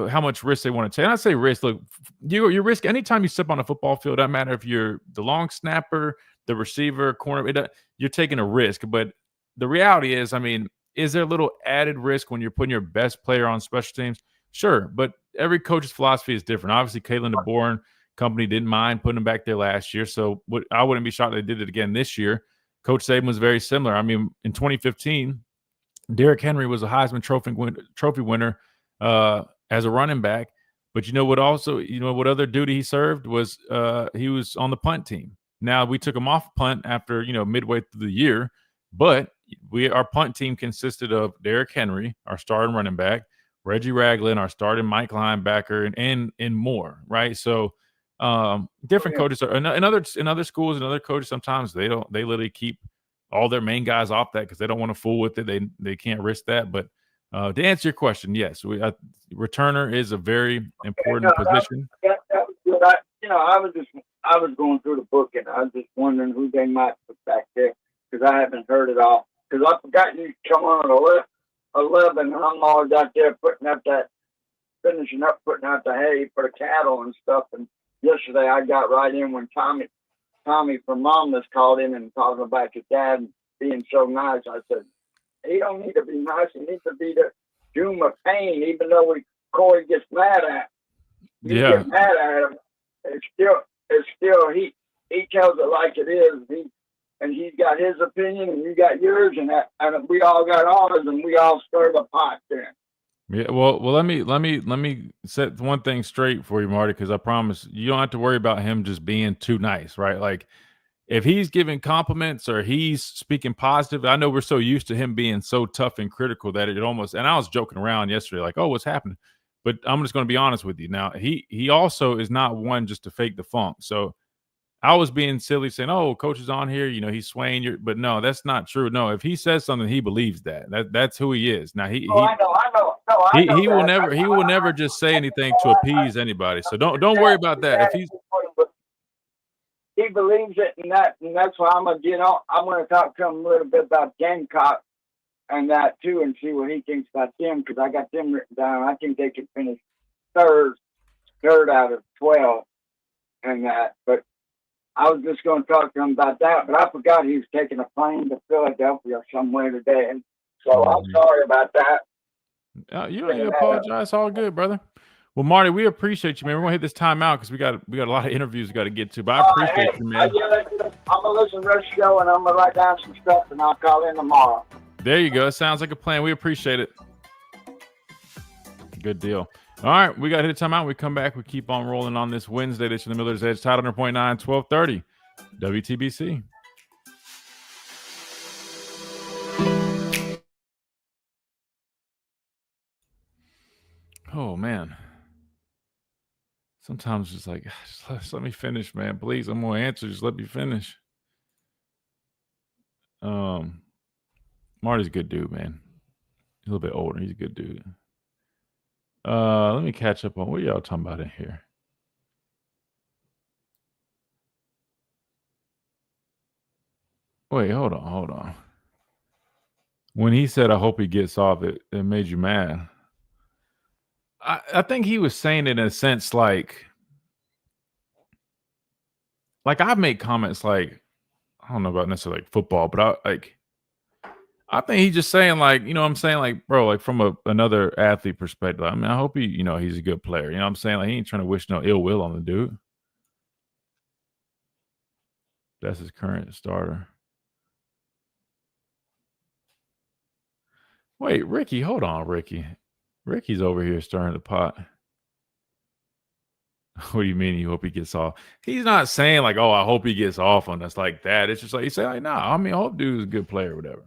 how much risk they want to take. And I say risk, look, you risk anytime you step on a football field, doesn't matter if you're the long snapper, the receiver, corner, you're taking a risk. But the reality is, I mean, is there a little added risk when you're putting your best player on special teams? Sure, but every coach's philosophy is different. Obviously, Kalen DeBoer company didn't mind putting him back there last year, so I wouldn't be shocked they did it again this year. Coach Saban was very similar. I mean, in 2015, Derrick Henry was a Heisman Trophy winner as a running back, but what other duty he served was he was on the punt team. Now we took him off punt after midway through the year, but our punt team consisted of Derrick Henry, our starting running back, Reggie Ragland, our starting Mike linebacker, and more, right? So different coaches are in other schools and other coaches sometimes they literally keep all their main guys off that because they don't want to fool with it. They can't risk that. But to answer your question, yes, returner is a very important position. That was good. I was going through the book and I was just wondering who they might put back there because I haven't heard it all. Because I forgot you come on at 11 and I'm always out there finishing up putting out the hay for the cattle and stuff. And yesterday I got right in when Tommy from Monmouth called in and talking about your dad being so nice. I said, he don't need to be nice. He needs to be the doom of pain, even though Corey gets mad at him. Get mad at him. It's still he tells it like it is. He's got his opinion and you got yours and we all got ours and we all stir the pot there. Yeah, well, let me set one thing straight for you, Marty, because I promise you don't have to worry about him just being too nice, right? Like, if he's giving compliments or he's speaking positive, I know we're so used to him being so tough and critical that it almost. And I was joking around yesterday, like, "Oh, what's happening?" But I'm just going to be honest with you. Now, he also is not one just to fake the funk. So I was being silly saying, "Oh, coach is on here, he's swaying you," but no, that's not true. No, if he says something, he believes that. That's who he is. Now he I know. No, I know he will that. never just say anything to appease anybody. So don't worry about that. If he's he believes it, and that's why I'm gonna get on. I'm gonna talk to him a little bit about Gamecock and that too, and see what he thinks about them, because I got them written down. I think they could finish third out of 12, and that. But I was just going to talk to him about that, but I forgot he was taking a plane to Philadelphia somewhere today, and so I'm sorry about that. You don't need to apologize. It's all good, brother. Well, Marty, we appreciate you, man. We're gonna hit this time out because we got a lot of interviews we got to get to. But I appreciate you, man. I'm gonna listen to the show, and I'm gonna write down some stuff, and I'll call in tomorrow. There you go. It sounds like a plan. We appreciate it. Good deal. All right, we got to hit a time out. We come back. We keep on rolling on this Wednesday edition of the Miller's Edge. Tide 100.9, 1230 WTBC. Oh man. Sometimes it's like, just let me finish, man. Please, I'm gonna answer. Just let me finish. Marty's a good dude, man. He's a little bit older. He's a good dude. Let me catch up on what y'all talking about in here. Wait, hold on. When he said, "I hope he gets off," it made you mad. I think he was saying it in a sense like I make comments like, I don't know about necessarily like football, but I think he's just saying like, I'm saying like, bro, like from another athlete perspective. I mean, I hope he's a good player. You know what I'm saying? Like he ain't trying to wish no ill will on the dude. That's his current starter. Wait, Ricky, hold on, Ricky. Ricky's over here stirring the pot. What do you mean you hope he gets off? He's not saying like, oh, I hope he gets off on us like that. It's just like, he's saying like, nah, I mean, I hope dude's a good player or whatever.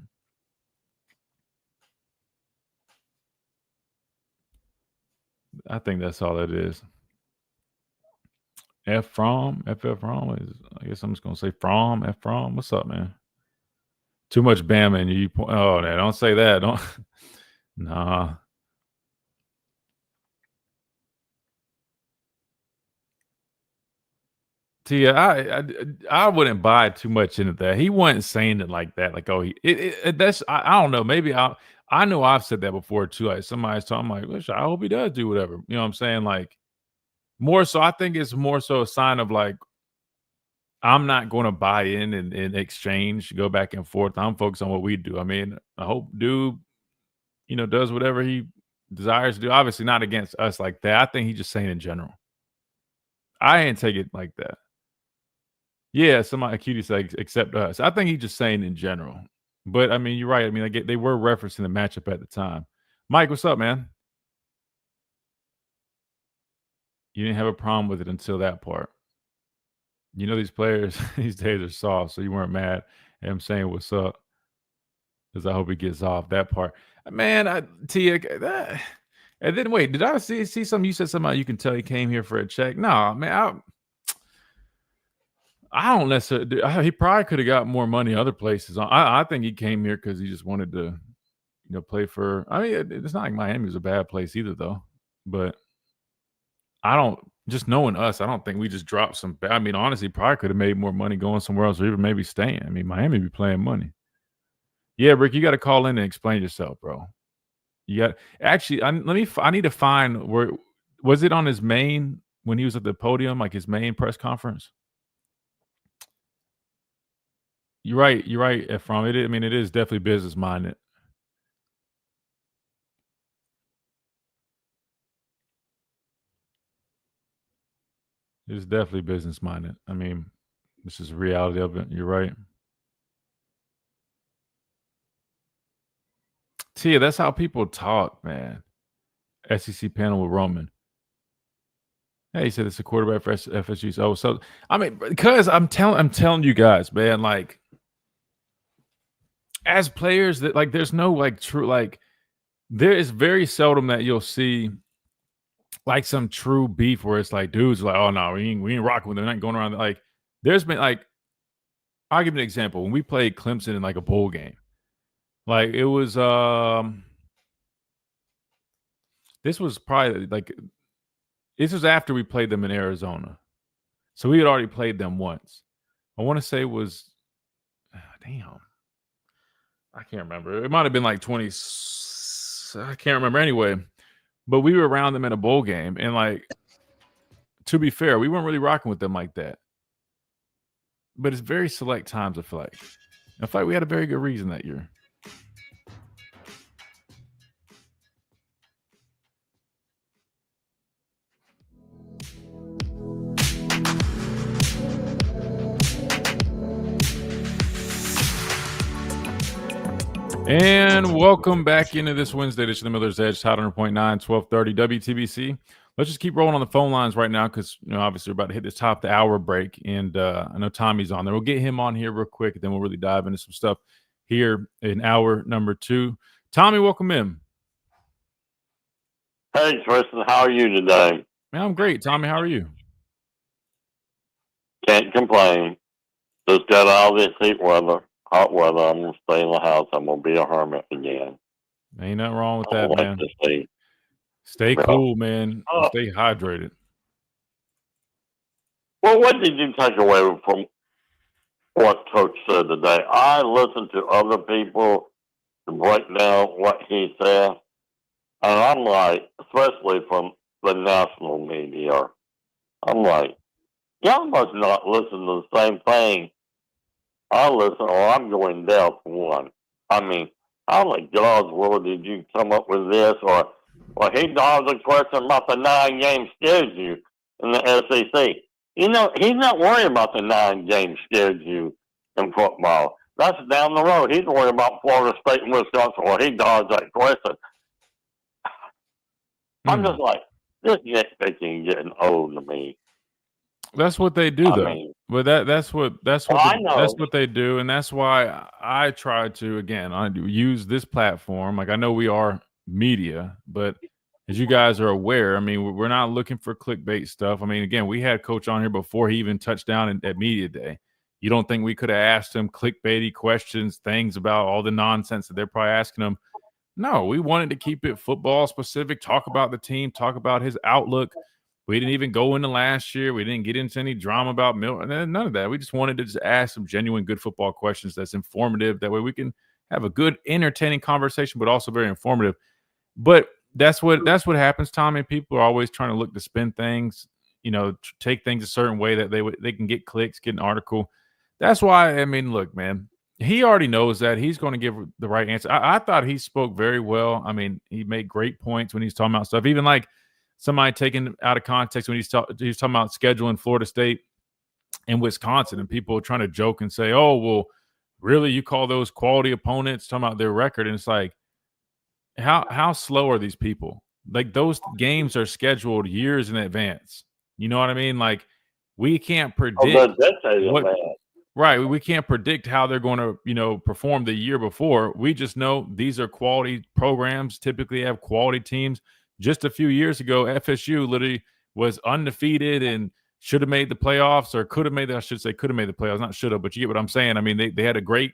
I think that's all it is. FF from is, I guess I'm just gonna say from F from. What's up, man? Too much Bama and you. Oh, man, don't say that. Don't. Nah. Tia, I wouldn't buy too much into that. He wasn't saying it like that. Like, oh, that's I don't know. Maybe I know I've said that before too. Like somebody's talking, I'm like, I hope he does do whatever. You know what I'm saying? Like more so, I think it's more so a sign of like, I'm not going to buy in and exchange, go back and forth. I'm focused on what we do. I mean, I hope dude, does whatever he desires to do. Obviously not against us like that. I think he's just saying in general. I ain't take it like that. Yeah, somebody cutie said except us. I think he's just saying in general. But I mean, you're right. I mean, they were referencing the matchup at the time. Mike, what's up, man? You didn't have a problem with it until that part. These players these days are soft, so you weren't mad at him saying what's up. Because I hope he gets off that part. Man, Tia, that, and then wait, did I see something? You said something you can tell he came here for a check. No, man, I don't necessarily. He probably could have got more money other places. I think he came here because he just wanted to, play for. I mean, it's not like Miami was a bad place either, though. But I don't. Just knowing us, I don't think we just dropped some. I mean, honestly, probably could have made more money going somewhere else, or even maybe staying. I mean, Miami be playing money. Yeah, Rick, you got to call in and explain yourself, bro. You got actually. I need to find where was it on his main when he was at the podium, like his main press conference. You're right, Ephraim. I mean, it is definitely business minded. It is definitely business minded. I mean, this is the reality of it. You're right. Tia, that's how people talk, man. SEC panel with Roman. Hey, he said it's a quarterback for FSU. Oh, so I mean, because I'm telling you guys, man, like as players that like there's no like true like there is very seldom that you'll see like some true beef where it's like dudes like, oh no, we ain't rocking with them, not going around like there's been like, I'll give you an example. When we played Clemson in like a bowl game, like it was this was probably like this was after we played them in Arizona. So we had already played them once. I want to say it was damn. I can't remember. It might have been like 20. I can't remember anyway. But we were around them in a bowl game, and like, to be fair, we weren't really rocking with them like that. But it's very select times, I feel like. I feel like we had a very good reason that year. And welcome back into this Wednesday edition of Miller's Edge, Tide 100.9, 1230 WTBC. Let's just keep rolling on the phone lines right now because, obviously we're about to hit this top of the hour break. And I know Tommy's on there. We'll get him on here real quick, then we'll really dive into some stuff here in hour number 2. Tommy, welcome in. Hey, Tristan, how are you today? Man, I'm great. Tommy, how are you? Can't complain. Just got all this hot weather. I'm going to stay in the house. I'm going to be a hermit again. Ain't nothing wrong with that, man. Stay cool, man. Stay hydrated. Well, what did you take away from what Coach said today? I listened to other people to break down what he said, and I'm like, especially from the national media, I'm like, y'all must not listen to the same thing I listen, or I'm going down for one. I mean, how in God's world did you come up with this? Or he dogs a question about the 9-game schedule in the SEC. He's not worried about the 9-game schedule in football. That's down the road. He's worried about Florida State and Wisconsin. Or he dogs that question. I'm just like, this nitpicking getting old to me. That's what they do, though. But that's what they do, and that's why I try to, again, I use this platform. Like, I know we are media, but as you guys are aware, I mean, we're not looking for clickbait stuff. I mean, again, we had Coach on here before he even touched down at media day. You don't think we could have asked him clickbaity questions, things about all the nonsense that they're probably asking him? No, we wanted to keep it football specific, talk about the team, talk about his outlook. We didn't even go into last year. We didn't get into any drama about none of that. We just wanted to just ask some genuine good football questions that's informative. That way we can have a good, entertaining conversation, but also very informative. But that's what happens, Tommy. People are always trying to look to spin things, take things a certain way that they can get clicks, get an article. That's why, I mean, look, man, he already knows that. He's going to give the right answer. I thought he spoke very well. I mean, he made great points when he's talking about stuff. Even like somebody taken out of context when he was talking about scheduling Florida State and Wisconsin, and people trying to joke and say, oh, well, really, you call those quality opponents, talking about their record? And it's like, how slow are these people? Like, those games are scheduled years in advance. You know what I mean? Like, we can't predict right. We can't predict how they're going to, perform the year before. We just know these are quality programs, typically have quality teams. Just a few years ago, FSU literally was undefeated and should have made the playoffs, or could have made the playoffs. Not should have, but you get what I'm saying. I mean, they had a great,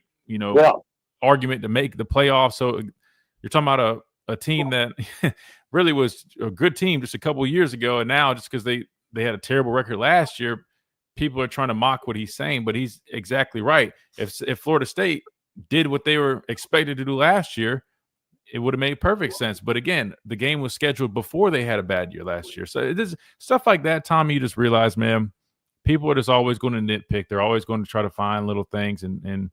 argument to make the playoffs. So you're talking about a team that really was a good team just a couple of years ago, and now just because they had a terrible record last year, people are trying to mock what he's saying. But he's exactly right. If Florida State did what they were expected to do last year, it would have made perfect sense. But again, the game was scheduled before they had a bad year last year. So it is stuff like that, Tommy. You just realize, man, people are just always going to nitpick. They're always going to try to find little things and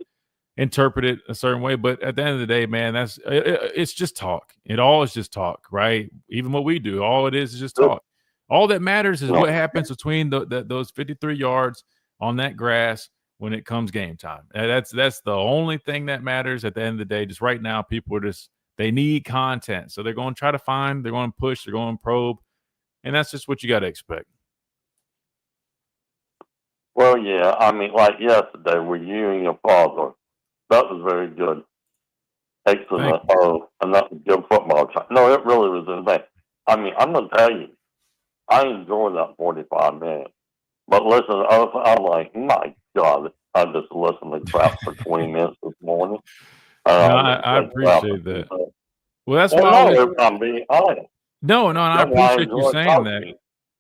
interpret it a certain way. But at the end of the day, man, it's just talk. It all is just talk, right? Even what we do, all it is just talk. All that matters is what happens between those 53 yards on that grass when it comes game time. That's the only thing that matters at the end of the day. Just right now, people are they need content. So they're going to try to find, they're going to push, they're going to probe. And that's just what you got to expect. Well, yeah. I mean, like yesterday with you and your father, that was very good. Excellent. And that was good football time. No, it really was insane. I mean, I'm going to tell you, I enjoyed that 45 minutes. But listen, I'm like, my God, I just listened to crap for 20 minutes this morning. No, I appreciate that. Well, that's Well, why no, I'm being honest. No, and I That's why appreciate you enjoy saying that. coaching.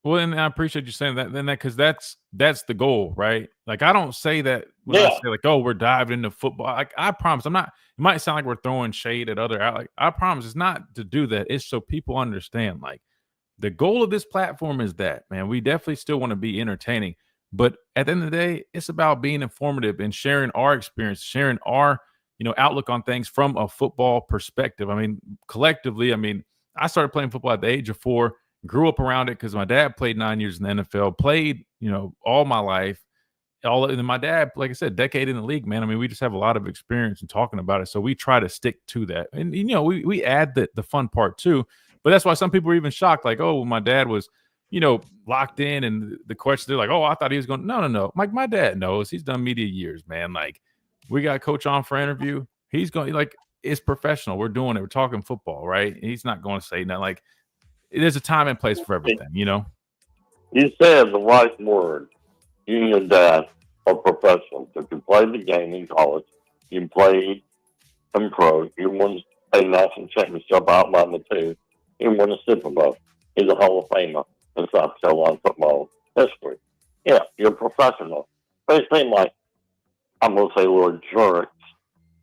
Well, and I appreciate you saying that. Then because that's the goal, right? Like I don't say that when I say like, oh, we're diving into football. Like I promise, I'm not. It might sound like we're throwing shade at other. Like I promise, it's not to do that. It's so people understand. Like the goal of this platform is that, man. We definitely still want to be entertaining, but at the end of the day, it's about being informative and sharing our experience, sharing our outlook on things from a football perspective. I mean, collectively, I mean, I started playing football at the age of 4. Grew up around it because my dad played 9 years in the NFL, played, all my life. And my dad, like I said, decade in the league, man. I mean, we just have a lot of experience in talking about it. So we try to stick to that. And, we add the fun part too. But that's why some people are even shocked, like, oh, my dad was, locked in. And the question, they're like, oh, I thought he was going, no. Like, my dad knows. He's done media years, man. Like, we got Coach on for interview. He's going, like, it's professional. We're doing it. We're talking football, right? He's not going to say nothing. Like, there's a time and place for everything, You said the right word. You and your dad are professionals. If you played the game in college, you played in pro, you won a national championship out by the 2, you won a Super Bowl. He's a Hall of Famer in South Carolina football history. Yeah, you're a professional. They seem like, I'm going to say little jerks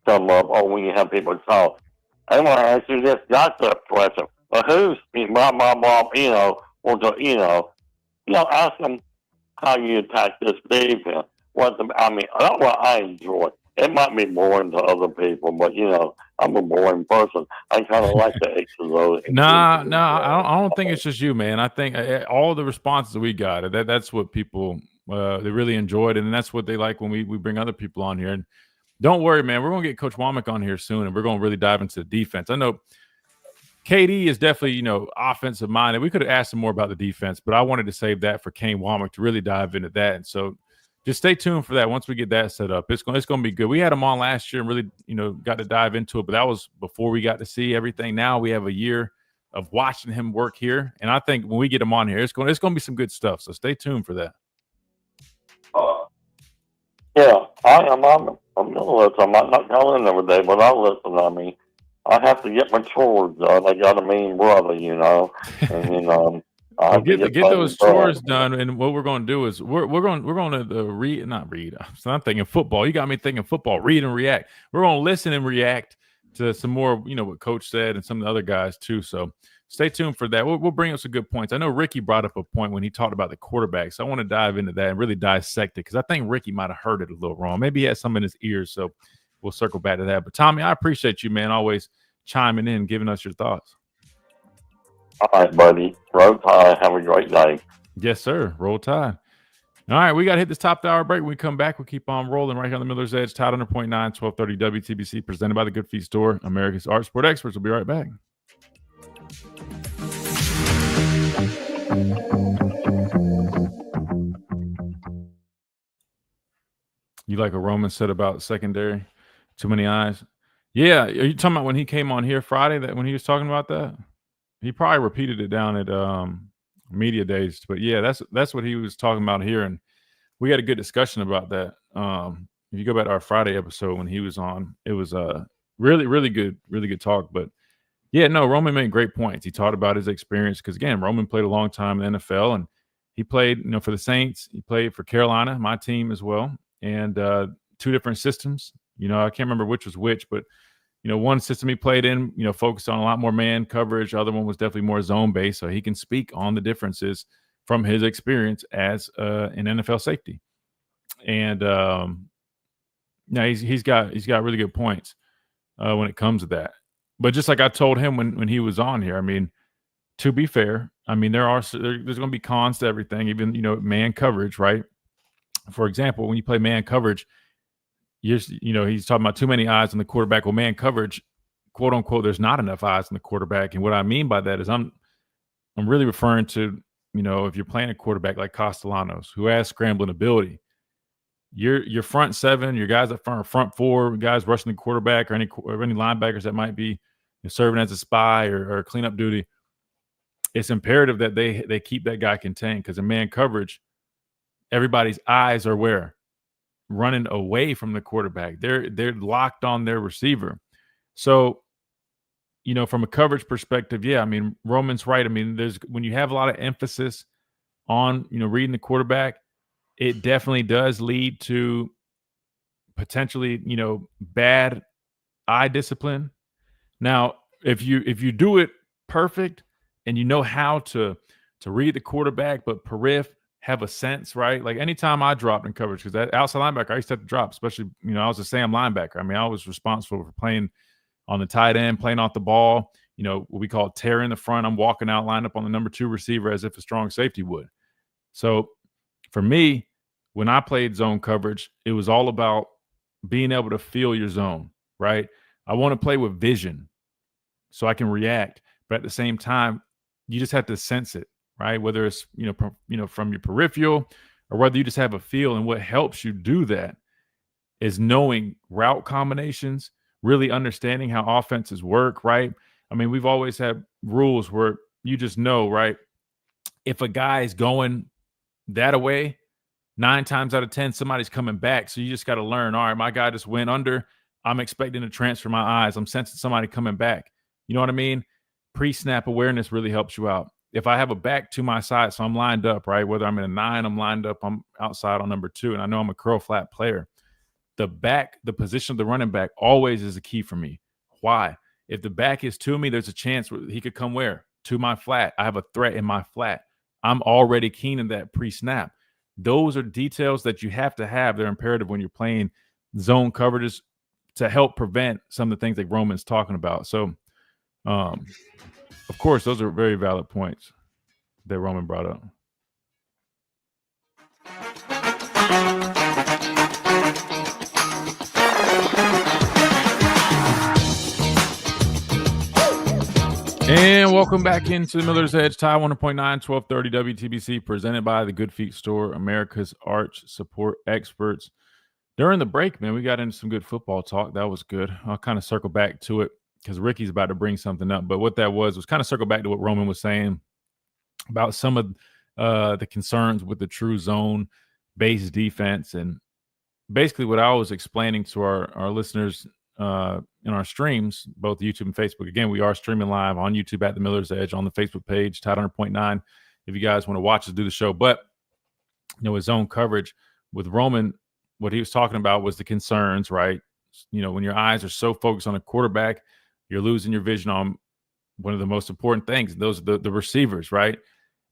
come up, or when you have people talk, I want to ask you this gossip question. But who's my mom, ask them how you attack this defense. That's what I enjoy. It might be boring to other people, but I'm a boring person. I kind of like the X's and O's. Nah, I don't think it's just you, man. I think all the responses that we got, that's what people they really enjoyed, and that's what they like when we bring other people on here. And don't worry, man, we're gonna get Coach Womack on here soon, and we're gonna really dive into the defense. I know KD is definitely, offensive minded. We could have asked him more about the defense, but I wanted to save that for Kane Womack to really dive into that. And so just stay tuned for that. Once we get that set up, it's going to be good. We had him on last year and really, got to dive into it, but that was before we got to see everything. Now we have a year of watching him work here. And I think when we get him on here, it's going to be some good stuff. So stay tuned for that. Yeah, I'm going to listen. I'm not calling every day, but I'll listen. I mean, I have to get my chores done. I got a mean brother, and well, get those chores done. And what we're going to do is we're going to read, not read. So I'm thinking football. You got me thinking football. Read and react. We're going to listen and react to some more, what Coach said and some of the other guys too. So stay tuned for that. We'll bring up some good points. I know Ricky brought up a point when he talked about the quarterback. So I want to dive into that and really dissect it because I think Ricky might have heard it a little wrong. Maybe he had some in his ears. So we'll circle back to that. But Tommy, I appreciate you, man, always chiming in, giving us your thoughts. All right, buddy. Roll Tide. Have a great day. Yes, sir. Roll Tide. All right, we got to hit this top of the hour break. When we come back, we'll keep on rolling right here on the Miller's Edge. Tide 100.9, 1230 WTBC, presented by the Good Feet Store, America's Art Sport Experts. We'll be right back. You like what Roman said about secondary? Too many eyes? Yeah. Are you talking about when he came on here Friday, that when he was talking about that? He probably repeated it down at media days, but yeah, that's what he was talking about here, and we had a good discussion about that. If you go back to our Friday episode when he was on, it was really good talk. But yeah, no, Roman made great points. He talked about his experience because again, Roman played a long time in the NFL, and he played for the Saints. He played for Carolina, my team as well, and 2 different systems. I can't remember which was which, but one system he played in, focused on a lot more man coverage. The other one was definitely more zone-based, so he can speak on the differences from his experience as an NFL safety. And he's got really good points when it comes to that. But just like I told him when he was on here, I mean, to be fair, I mean, there's going to be cons to everything, even, man coverage, right? For example, when you play man coverage, he's talking about too many eyes on the quarterback. Well, man coverage, quote unquote, there's not enough eyes on the quarterback. And what I mean by that is I'm really referring to, if you're playing a quarterback like Castellanos, who has scrambling ability, your front 7, your guys up front 4, guys rushing the quarterback, or any linebackers that might be serving as a spy or cleanup duty. It's imperative that they keep that guy contained, because in man coverage, everybody's eyes are where? Running away from the quarterback. They're locked on their receiver. So, from a coverage perspective, yeah, I mean, Roman's right. I mean, when you have a lot of emphasis on, reading the quarterback, it definitely does lead to potentially, bad eye discipline. Now, if you do it perfect and you know how to read the quarterback, but have a sense, right? Like anytime I dropped in coverage, because that outside linebacker, I used to have to drop, especially, I was a Sam linebacker. I mean, I was responsible for playing on the tight end, playing off the ball, what we call tearing the front. I'm walking out, lined up on the number 2 receiver as if a strong safety would. So for me, when I played zone coverage, it was all about being able to feel your zone, right? I want to play with vision so I can react, but at the same time, you just have to sense it, right? Whether it's, from your peripheral or whether you just have a feel. And what helps you do that is knowing route combinations, really understanding how offenses work, right? I mean, we've always had rules where you just know, right? If a guy is going that away, 9 times out of 10, somebody's coming back. So you just got to learn, all right, my guy just went under. I'm expecting to transfer my eyes. I'm sensing somebody coming back. You know what I mean? Pre-snap awareness really helps you out. If I have a back to my side, so I'm lined up, right? Whether I'm in a 9, I'm lined up, I'm outside on number 2, and I know I'm a curl flat player. The position of the running back always is a key for me. Why? If the back is to me, there's a chance he could come where? To my flat. I have a threat in my flat. I'm already keen in that pre-snap. Those are details that you have to have. They're imperative when you're playing zone coverages to help prevent some of the things like Roman's talking about. So, of course, those are very valid points that Roman brought up. And welcome back into the Miller's Edge, Tie 100.9, 1230 WTBC, presented by the Good Feet Store, America's arch support experts. During the break, man, we got into some good football talk. That was good. I'll kind of circle back to it because Ricky's about to bring something up. But what that was kind of circle back to what Roman was saying about some of the concerns with the true zone-based defense. And basically what I was explaining to our listeners in our streams, both YouTube and Facebook. Again, we are streaming live on YouTube at the Miller's Edge, on the Facebook page, Tide 100.9, if you guys want to watch us do the show. But, with zone coverage with Roman, what he was talking about was the concerns, right? When your eyes are so focused on a quarterback, you're losing your vision on one of the most important things. Those are the receivers, right?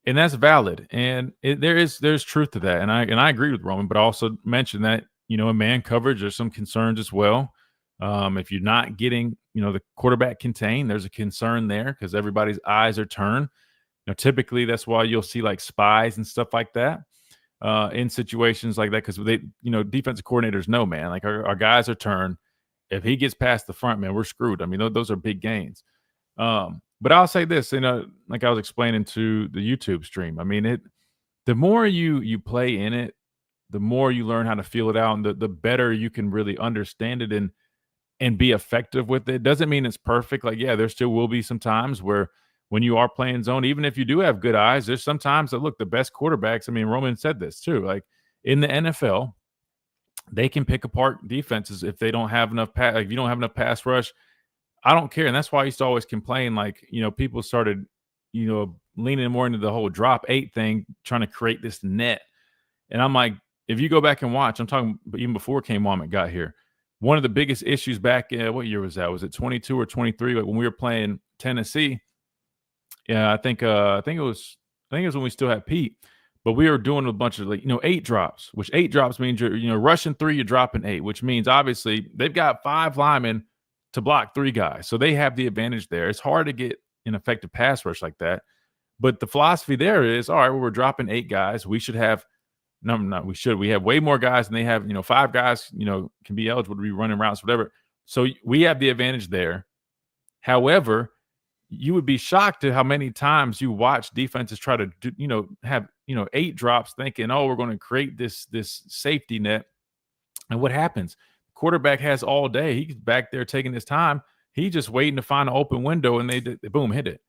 And that's valid. And there's truth to that. And I agree with Roman, but I also mentioned that, in man coverage, there's some concerns as well. If you're not getting, the quarterback contained, there's a concern there because everybody's eyes are turned. Typically that's why you'll see like spies and stuff like that in situations like that because they, defensive coordinators know, man, like our guys are turned. If he gets past the front, man, we're screwed. I mean, those are big gains. But I'll say this, like I was explaining to the YouTube stream. I mean, the more you play in it, the more you learn how to feel it out, and the better you can really understand it and be effective with it. Doesn't mean it's perfect. Like, yeah, there still will be some times where when you are playing zone, even if you do have good eyes, there's sometimes that look, the best quarterbacks. I mean, Roman said this too, like in the NFL, they can pick apart defenses if they don't have enough pass. Like if you don't have enough pass rush, I don't care. And that's why I used to always complain, like, people started, leaning more into the whole drop 8 thing, trying to create this net. And I'm like, if you go back and watch, I'm talking even before Kane Wommack got here, one of the biggest issues back in, what year was that? Was it 22 or 23? Like when we were playing Tennessee. Yeah, I think it was when we still had Pete, but we were doing a bunch of 8 drops, which 8 drops means you're rushing 3, you're dropping 8, which means obviously they've got 5 linemen to block 3 guys. So they have the advantage there. It's hard to get an effective pass rush like that. But the philosophy there is, all right, well, we're dropping 8 guys. We should have we have way more guys than they have. 5 guys, can be eligible to be running routes, whatever. So we have the advantage there. However, you would be shocked at how many times you watch defenses try to do, have 8 drops thinking, oh, we're going to create this safety net. And what happens? Quarterback has all day. He's back there taking his time. He's just waiting to find an open window, and they boom, hit it.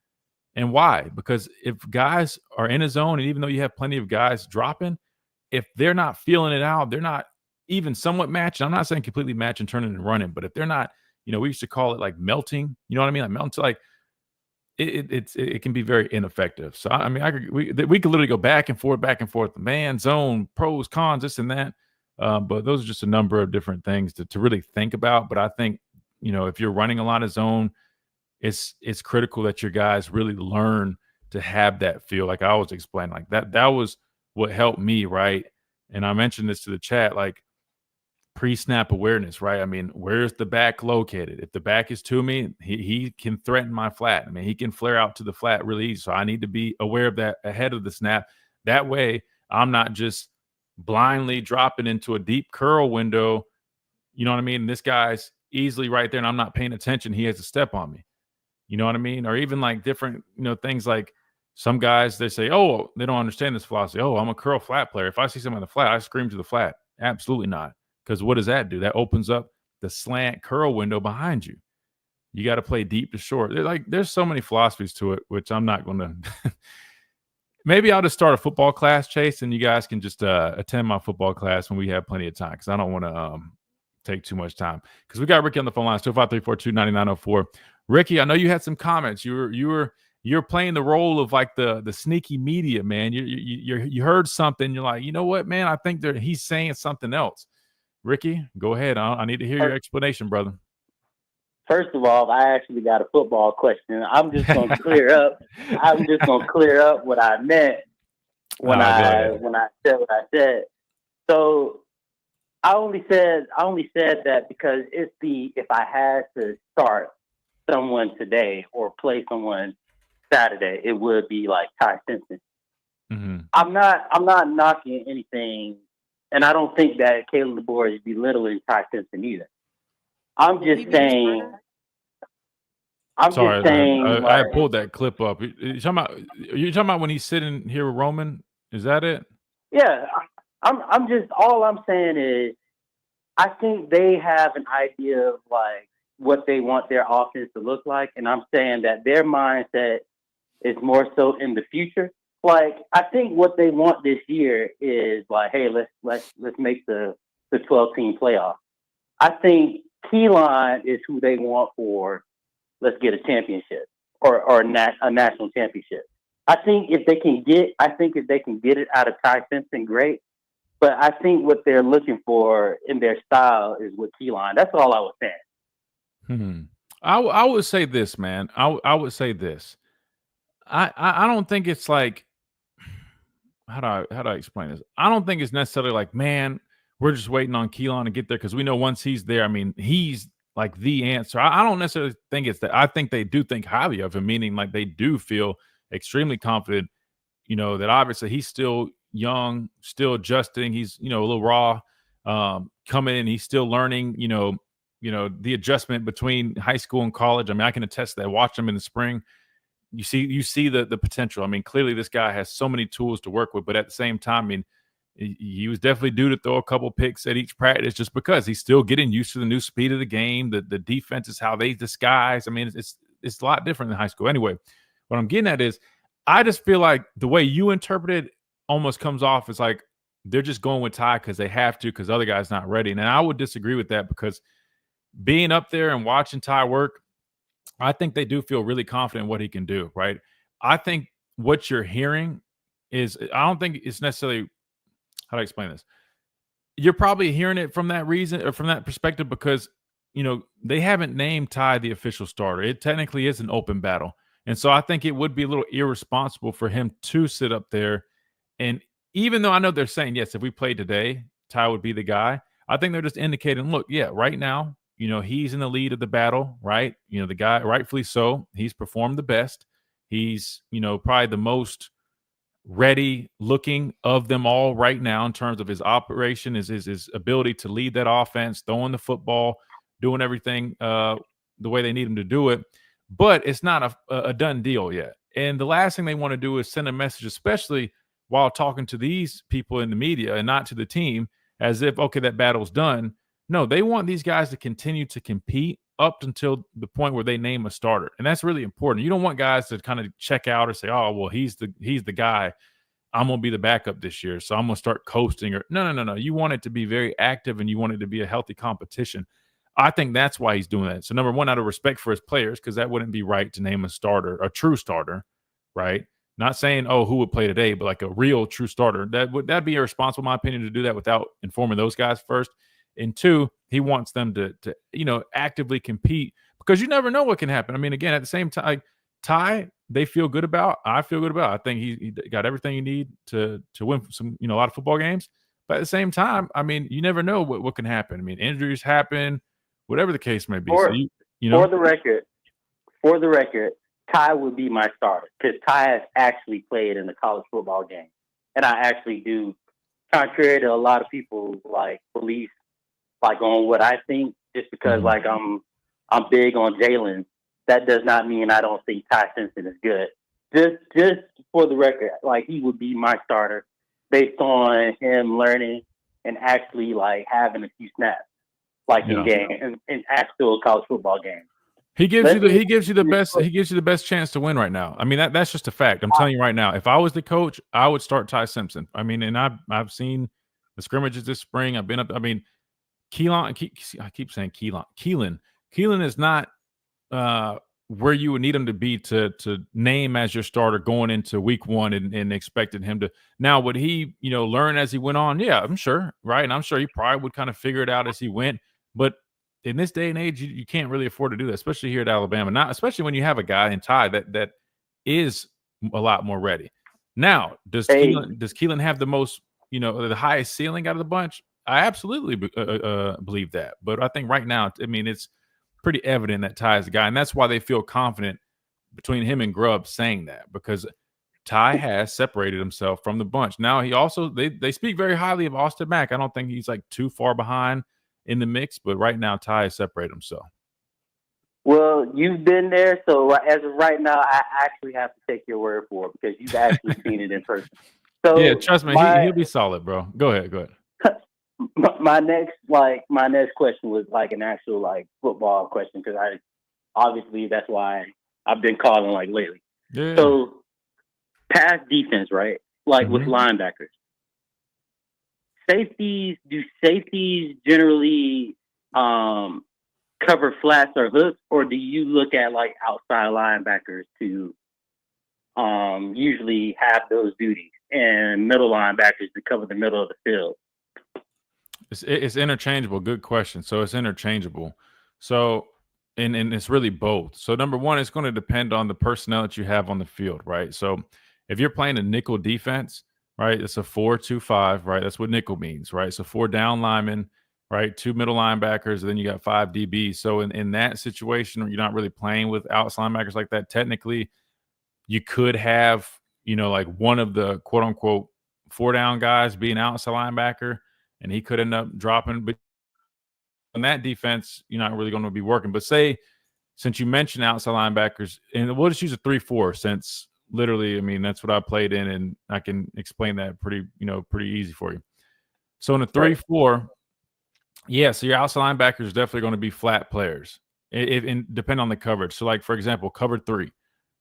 And why? Because if guys are in a zone, and even though you have plenty of guys dropping, if they're not feeling it out, they're not even somewhat matching. I'm not saying completely matching, turning and running, but if they're not, we used to call it like melting. You know what I mean? Like melting, like it can be very ineffective. So I mean, we could literally go back and forth, man, zone, pros, cons, this and that. But those are just a number of different things to really think about. But I think, if you're running a lot of zone, it's critical that your guys really learn to have that feel. Like I always explain, like that was what helped me, right? And I mentioned this to the chat, like pre-snap awareness, right? I mean, where's the back located? If the back is to me, he can threaten my flat. I mean, he can flare out to the flat really easy. So I need to be aware of that ahead of the snap. That way, I'm not just blindly dropping into a deep curl window. You know what I mean? This guy's easily right there, and I'm not paying attention. He has a step on me. You know what I mean? Or even like different, things like some guys, they say, oh, they don't understand this philosophy. Oh, I'm a curl flat player. If I see someone in the flat, I scream to the flat. Absolutely not. Because what does that do? That opens up the slant curl window behind you. You got to play deep to short. There's so many philosophies to it, which I'm not going to. Maybe I'll just start a football class, Chase, and you guys can just attend my football class when we have plenty of time, because I don't want to take too much time. Because we got Ricky on the phone line, 253-422-9904. Ricky, I know you had some comments. You're playing the role of like the sneaky media, man. You heard something. You're like, you know what, man? I think he's saying something else. Ricky, go ahead. I need to hear your explanation, brother. First of all, I actually got a football question. I'm just going to clear up. I'm just going to clear up what I meant when I said what I said. So I only said that because if I had to start someone today or play someone Saturday, it would be like Ty Simpson. Mm-hmm. I'm not knocking anything. And I don't think that Caleb DeBoer is belittling Ty Simpson either. I'm just saying. I pulled that clip up. You're talking about when he's sitting here with Roman? Is that it? Yeah. I'm just, all I'm saying is, I think they have an idea of like what they want their offense to look like, and I'm saying that their mindset is more so in the future. Like, I think what they want this year is like, hey, let's make the 12-team playoff. I think Keyline is who they want for let's get a championship or a national championship. I think if they can get it out of Ty Simpson, great. But I think what they're looking for in their style is with Keyline. That's all I was saying. I would say this, man. I would say this. I don't think it's like, how do I explain this? I don't think it's necessarily like, man, we're just waiting on Keyline to get there, because we know once he's there, I mean, he's like the answer. I don't necessarily think it's that. I think they do think highly of him, meaning like they do feel extremely confident, that obviously he's still young, still adjusting. He's, a little raw, coming in. He's still learning, the adjustment between high school and college. I mean, I can attest to that. Watch him in the spring. You see the potential. I mean, clearly this guy has so many tools to work with, but at the same time, I mean, he was definitely due to throw a couple picks at each practice just because he's still getting used to the new speed of the game. The defense is how they disguise. I mean, it's a lot different than high school. Anyway, what I'm getting at is I just feel like the way you interpret it almost comes off as like they're just going with Ty because they have to, because other guys not ready. And I would disagree with that, because being up there and watching Ty work, I think they do feel really confident in what he can do, right? I think what you're hearing is, I don't think it's necessarily, how do I explain this? You're probably hearing it from that reason, or from that perspective, because, they haven't named Ty the official starter. It technically is an open battle. And so I think it would be a little irresponsible for him to sit up there. And even though I know they're saying, yes, if we played today, Ty would be the guy, I think they're just indicating, look, yeah, right now, he's in the lead of the battle, right? The guy, rightfully so, he's performed the best. He's, probably the most ready looking of them all right now in terms of his operation, his ability to lead that offense, throwing the football, doing everything the way they need him to do it. But it's not a done deal yet. And the last thing they want to do is send a message, especially while talking to these people in the media and not to the team, as if, okay, that battle's done. No, they want these guys to continue to compete up until the point where they name a starter. And that's really important. You don't want guys to kind of check out or say, oh, well, he's the guy. I'm going to be the backup this year, so I'm going to start coasting. Or no. You want it to be very active, and you want it to be a healthy competition. I think that's why he's doing that. So number one, out of respect for his players, because that wouldn't be right to name a starter, a true starter, right? Not saying, oh, who would play today, but like a real true starter. That'd be irresponsible, in my opinion, to do that without informing those guys first. And two, he wants them to actively compete, because you never know what can happen. I mean, again, at the same time, like, Ty, they feel good about. I feel good about. I think he got everything you need to win some, a lot of football games. But at the same time, I mean, you never know what can happen. I mean, injuries happen, whatever the case may be. For, so you know, for the record, Ty would be my starter, because Ty has actually played in the college football game, and I actually do, contrary to a lot of people like belief, like on what I think, just because like I'm big on Jalen. That does not mean I don't think Ty Simpson is good. Just for the record, like, he would be my starter based on him learning and actually like having a few snaps, like in actual college football games. He gives you the best chance to win right now. I mean, that's just a fact. I'm telling you right now. If I was the coach, I would start Ty Simpson. I mean, and I've seen the scrimmages this spring. I've been up. I mean, I keep saying Keelan is not where you would need him to be to name as your starter going into week one, and expected him to. Now, would he, learn as he went on? Yeah, I'm sure, right? And I'm sure he probably would kind of figure it out as he went. But in this day and age, you can't really afford to do that, especially here at Alabama. Not especially when you have a guy in Ty that is a lot more ready. Now, does Keelan have the most, the highest ceiling out of the bunch? I absolutely believe that. But I think right now, I mean, it's pretty evident that Ty is the guy, and that's why they feel confident between him and Grubb saying that, because Ty has separated himself from the bunch. Now, he also they speak very highly of Austin Mack. I don't think he's like too far behind in the mix, but right now Ty has separated himself. Well, you've been there, so as of right now, I actually have to take your word for it, because you've actually seen it in person. So yeah, trust me, he'll be solid, bro. Go ahead. My next question was like an actual like football question, because obviously that's why I've been calling like lately. Yeah. So pass defense, right? Like with linebackers, do safeties generally cover flats or hooks, or do you look at like outside linebackers to usually have those duties, and middle linebackers to cover the middle of the field? It's interchangeable. Good question. So it's interchangeable. So and it's really both. So number one, it's going to depend on the personnel that you have on the field, right? So if you're playing a nickel defense, right, it's a 4-2-5, right? That's what nickel means, right? So 4 down linemen, right? 2 middle linebackers, and then you got 5 DBs. So in that situation where you're not really playing with outside linebackers like that, technically you could have, like one of the quote unquote 4 down guys be an outside linebacker, and he could end up dropping. But on that defense, you're not really going to be working. But say, since you mentioned outside linebackers, and we'll just use a 3-4, since literally, I mean, that's what I played in, and I can explain that pretty easy for you. So in a 3-4, yeah, so your outside linebackers are definitely going to be flat players. It depend on the coverage. So, like, for example, cover 3.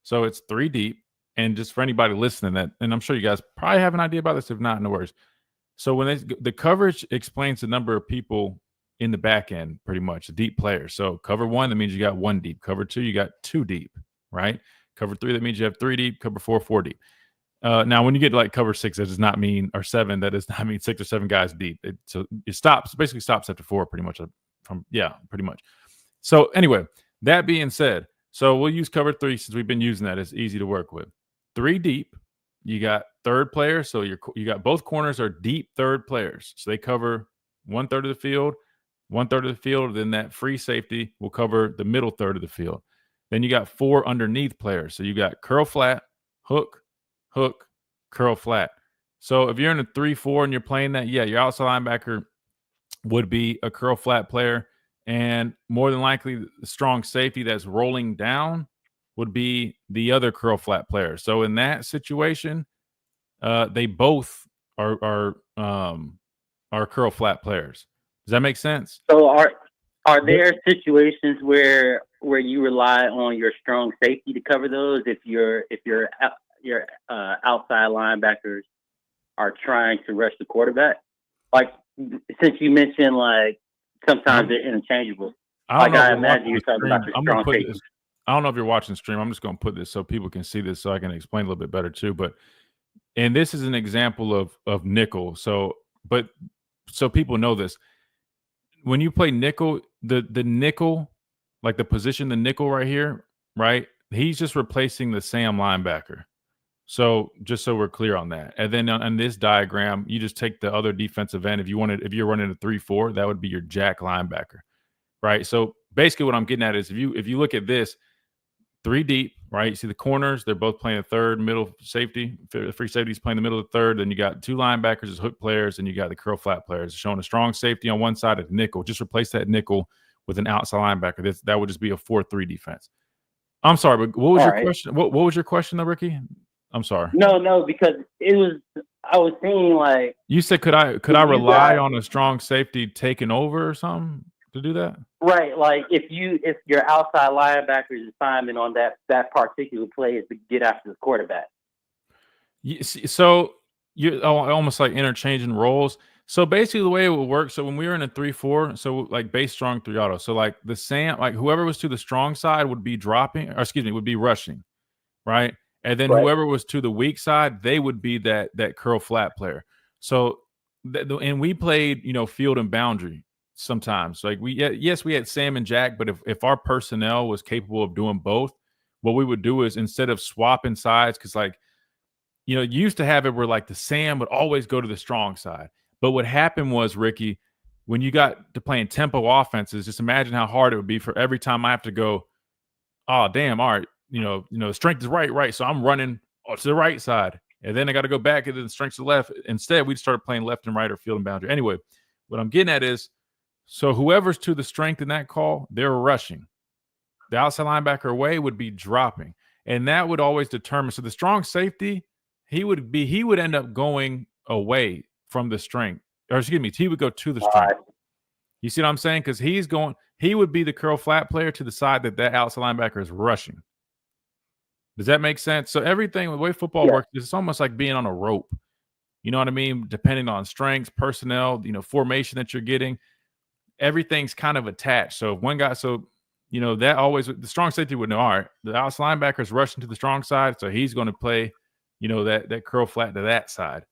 So it's 3 deep. And just for anybody listening, and I'm sure you guys probably have an idea about this, if not, no worries. So when the coverage explains the number of people in the back end, pretty much, the deep players. So cover 1, that means you got 1 deep. Cover 2, you got 2 deep, right? Cover 3, that means you have 3 deep. Cover 4, 4 deep. Now, when you get to like cover 6, that does not mean, or 7, that does not mean 6 or 7 guys deep. So it stops, basically stops after 4, pretty much. Pretty much. So anyway, that being said, so we'll use cover 3 since we've been using that. It's easy to work with. 3 deep. You got third players, so you got both corners are deep third players. So they cover 1/3 of the field, 1/3 of the field. Then that free safety will cover the middle third of the field. Then you got 4 underneath players. So you got curl flat, hook, curl flat. So if you're in a 3-4 and you're playing that, yeah, your outside linebacker would be a curl flat player, and more than likely the strong safety that's rolling down would be the other curl flat player. So in that situation, they both are curl flat players. Does that make sense? So are there situations where you rely on your strong safety to cover those if your outside linebackers are trying to rush the quarterback? Like, since you mentioned, like, sometimes they're interchangeable. I don't know. I imagine you're talking about the strong safety. I don't know if you're watching the stream. I'm just going to put this so people can see this so I can explain a little bit better too. And this is an example of nickel. So people know this. When you play nickel, the nickel, like the position, the nickel right here, right? He's just replacing the Sam linebacker. So just so we're clear on that. And then on this diagram, you just take the other defensive end. If you're running a 3-4, that would be your jack linebacker, right? So basically what I'm getting at is if you look at this, 3 deep, right? You see the corners, they're both playing a third, middle safety. Free safety's playing the middle of the third. Then you got 2 linebackers as hook players, and you got the curl flat players showing a strong safety on one side of nickel. Just replace that nickel with an outside linebacker. That would just be a 4-3 defense. I'm sorry, but what was your question? What was your question though, Ricky? I'm sorry. No, because I was saying, like, you said, could I rely on a strong safety taking over or something to do that? Right, like if your outside linebacker's assignment on that particular play is to get after the quarterback. So you're almost like interchanging roles. So basically the way it would work, so when we were in a 3-4, so like base strong 3 auto, so like the Sam, like whoever was to the strong side would be would be rushing, right? And then whoever was to the weak side, they would be that curl flat player. So and we played, field and boundary sometimes. Like we had Sam and Jack, but if our personnel was capable of doing both, what we would do is instead of swapping sides, because like, you used to have it where like the Sam would always go to the strong side. But what happened was, Ricky, when you got to playing tempo offenses, just imagine how hard it would be for every time I have to go, oh, damn, all right, the strength is right. So I'm running to the right side. And then I got to go back and then the strength's to the left. Instead, we started playing left and right or field and boundary. Anyway, what I'm getting at is, so whoever's to the strength in that call, they're rushing. The outside linebacker away would be dropping. And that would always determine. So the strong safety, he would end up going away from the strength. Or excuse me, he would go to the strength. You see what I'm saying? Because he would be the curl flat player to the side that outside linebacker is rushing. Does that make sense? So everything, the way football works, it's almost like being on a rope. You know what I mean? Depending on strengths, personnel, formation that you're getting, everything's kind of attached. So if one guy, that always, the strong safety would know, all right, the outside linebacker is rushing to the strong side, so he's going to play, that curl flat to that side,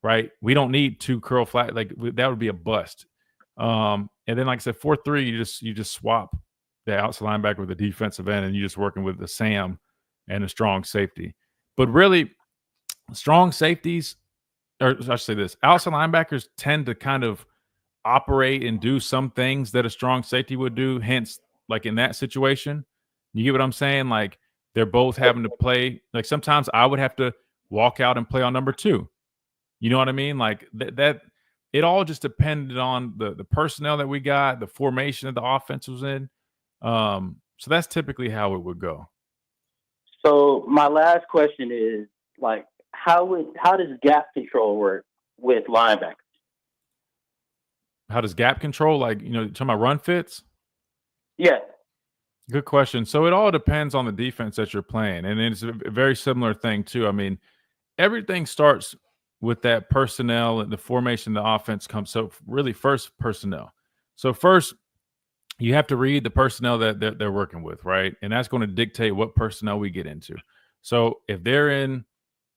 right? We don't need 2 curl flat. Like that would be a bust. And then, like I said, 4-3, you just swap the outside linebacker with the defensive end, and you're just working with the Sam and a strong safety. But really, strong safeties, or I should say this, outside linebackers tend to kind of operate and do some things that a strong safety would do. Hence, like in that situation, you get what I'm saying? Like they're both having to play. Like sometimes I would have to walk out and play on number 2. You know what I mean? Like that it all just depended on the personnel that we got, the formation that the offense was in. So that's typically how it would go. So my last question is, like, how does gap control work with linebackers? How does gap control, like, talking about run fits? Yeah. Good question. So it all depends on the defense that you're playing. And it's a very similar thing, too. I mean, everything starts with that personnel and the formation the offense comes. So really first personnel. So first you have to read the personnel that they're working with, right? And that's going to dictate what personnel we get into. So if they're in,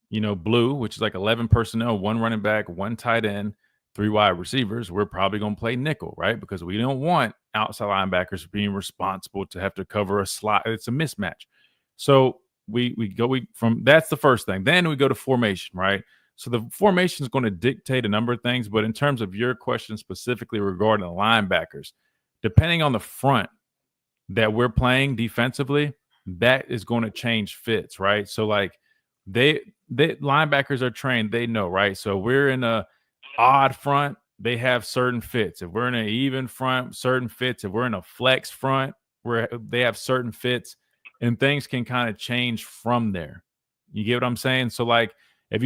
blue, which is like 11 personnel, 1 running back, 1 tight end, 3 wide receivers, we're probably going to play nickel, right? Because we don't want outside linebackers being responsible to have to cover a slot. It's a mismatch. So that's the first thing. Then we go to formation, right? So the formation is going to dictate a number of things, but in terms of your question specifically regarding the linebackers, depending on the front that we're playing defensively, that is going to change fits, right? So like they linebackers are trained, they know, right? So we're in a odd front, they have certain fits. If we're in an even front, certain fits. If we're in a flex front, where they have certain fits, and things can kind of change from there. You get what I'm saying? So like if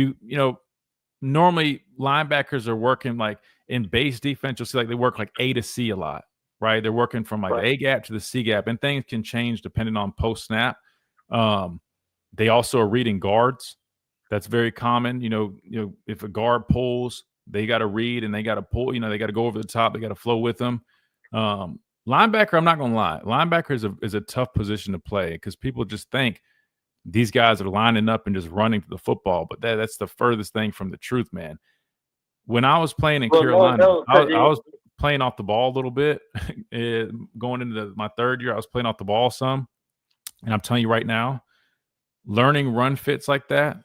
normally linebackers are working like in base defense, you'll see like they work like A to C a lot, right? They're working from like the A gap to the C gap, and things can change depending on post snap. They also are reading guards. That's very common. If a guard pulls, they got to read and they got to pull. They got to go over the top. They got to flow with them. Linebacker, I'm not going to lie. Linebacker is a tough position to play because people just think these guys are lining up and just running to the football. But that's the furthest thing from the truth, man. When I was playing in Carolina, I was playing off the ball a little bit. Going into my third year, I was playing off the ball some. And I'm telling you right now, learning run fits like that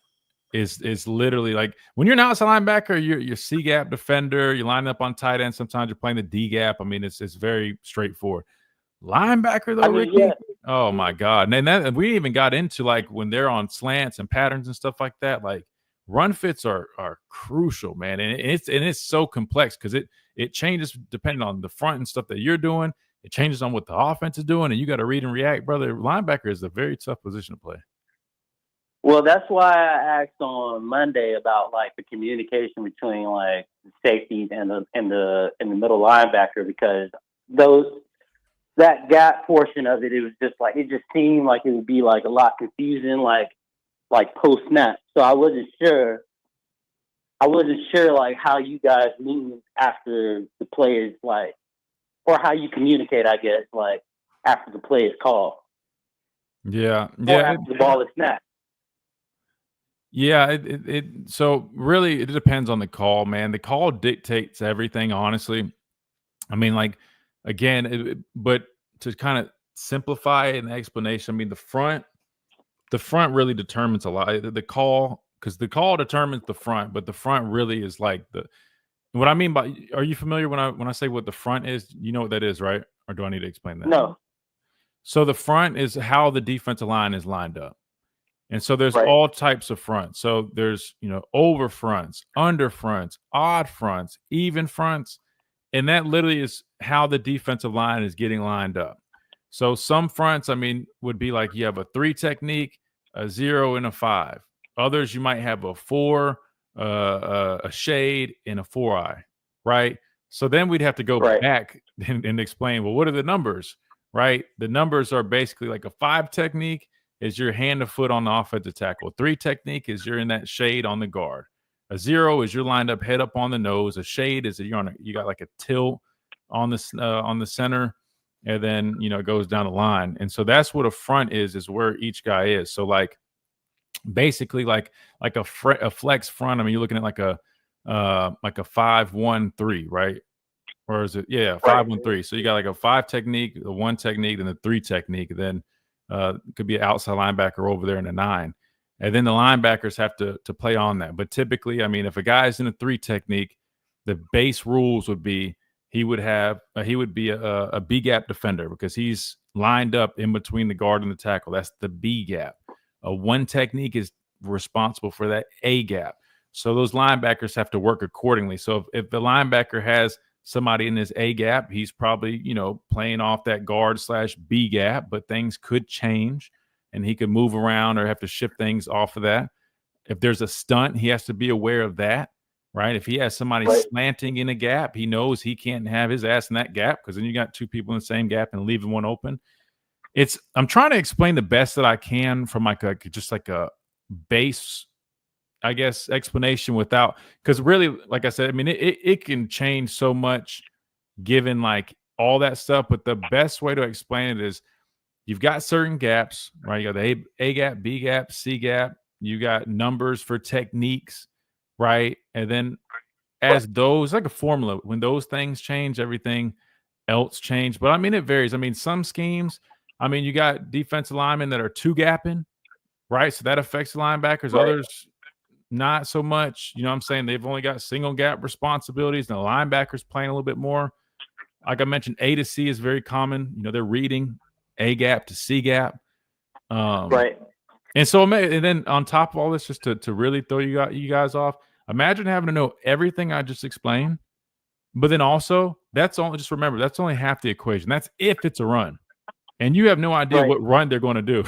is literally like when you're an outside linebacker, you're C gap defender, you line up on tight end. Sometimes you're playing the D gap. I mean, it's very straightforward. Linebacker though, Ricky. Oh my God. And we even got into like when they're on slants and patterns and stuff like that, like run fits are crucial, man. And it's so complex because it changes depending on the front and stuff that you're doing. It changes on what the offense is doing, and you got to read and react, brother. Linebacker is a very tough position to play. Well, that's why I asked on Monday about like the communication between like the safeties and the middle linebacker, because that gap portion of it, it just seemed like it would be like a lot confusing, like post snap. So I wasn't sure like how you guys move after the play is like, or how you communicate, I guess, like after the play is called. Yeah. Or after the ball is snapped. Yeah, so really it depends on the call, man. The call dictates everything, honestly. I mean, like, again, but to kind of simplify it in the explanation, I mean, the front really determines a lot. The call, because the call determines the front, but the front really is like what I mean by, are you familiar when I say what the front is? You know what that is, right? Or do I need to explain that? No. So the front is how the defensive line is lined up. And so there's all types of fronts. So there's, over fronts, under fronts, odd fronts, even fronts. And that literally is how the defensive line is getting lined up. So some fronts, I mean, would be like you have a 3 technique, a 0, and a 5. Others, you might have a 4, a shade, and a 4-eye, right? So then we'd have to go back and explain, well, what are the numbers, right? The numbers are basically like a 5 technique is your hand to foot on the offensive tackle. 3 technique is you're in that shade on the guard. A 0 is you're lined up head up on the nose. A shade is you got like a tilt on the center, and then it goes down the line. And so that's what a front is where each guy is. So like basically like a flex front. I mean, you're looking at like a 5-1-3, right? Or is it 5-1-3? So you got like a 5 technique, a 1 technique, and a 3 technique. Then could be an outside linebacker over there in a 9. And then the linebackers have to play on that. But typically, I mean, if a guy's in a 3 technique, the base rules would be he would be a B gap defender because he's lined up in between the guard and the tackle. That's the B gap. A 1 technique is responsible for that A gap. So those linebackers have to work accordingly. So if the linebacker has somebody in his A gap, he's probably, playing off that guard / B gap, but things could change and he could move around or have to shift things off of that. If there's a stunt, he has to be aware of that, right? If he has somebody slanting in a gap, he knows he can't have his ass in that gap because then you got 2 people in the same gap and leaving one open. I'm trying to explain the best that I can from just like a base, I guess, explanation without, because really, like I said, I mean, it can change so much given like all that stuff. But the best way to explain it is you've got certain gaps, right? You got the A gap, B gap, C gap. You got numbers for techniques, right? And then as those, like a formula, when those things change, everything else change. But I mean, it varies. I mean, some schemes, I mean, you got defensive linemen that are 2 gapping, right? So that affects the linebackers. Others, not so much. You know what I'm saying? They've only got single gap responsibilities, and the linebackers playing a little bit more. Like I mentioned, A to C is very common. They're reading A gap to C gap. Right. And so, and then on top of all this, just to really throw you guys off, imagine having to know everything I just explained. But then also, just remember, that's only half the equation. That's if it's a run. And you have no idea what run they're going to do.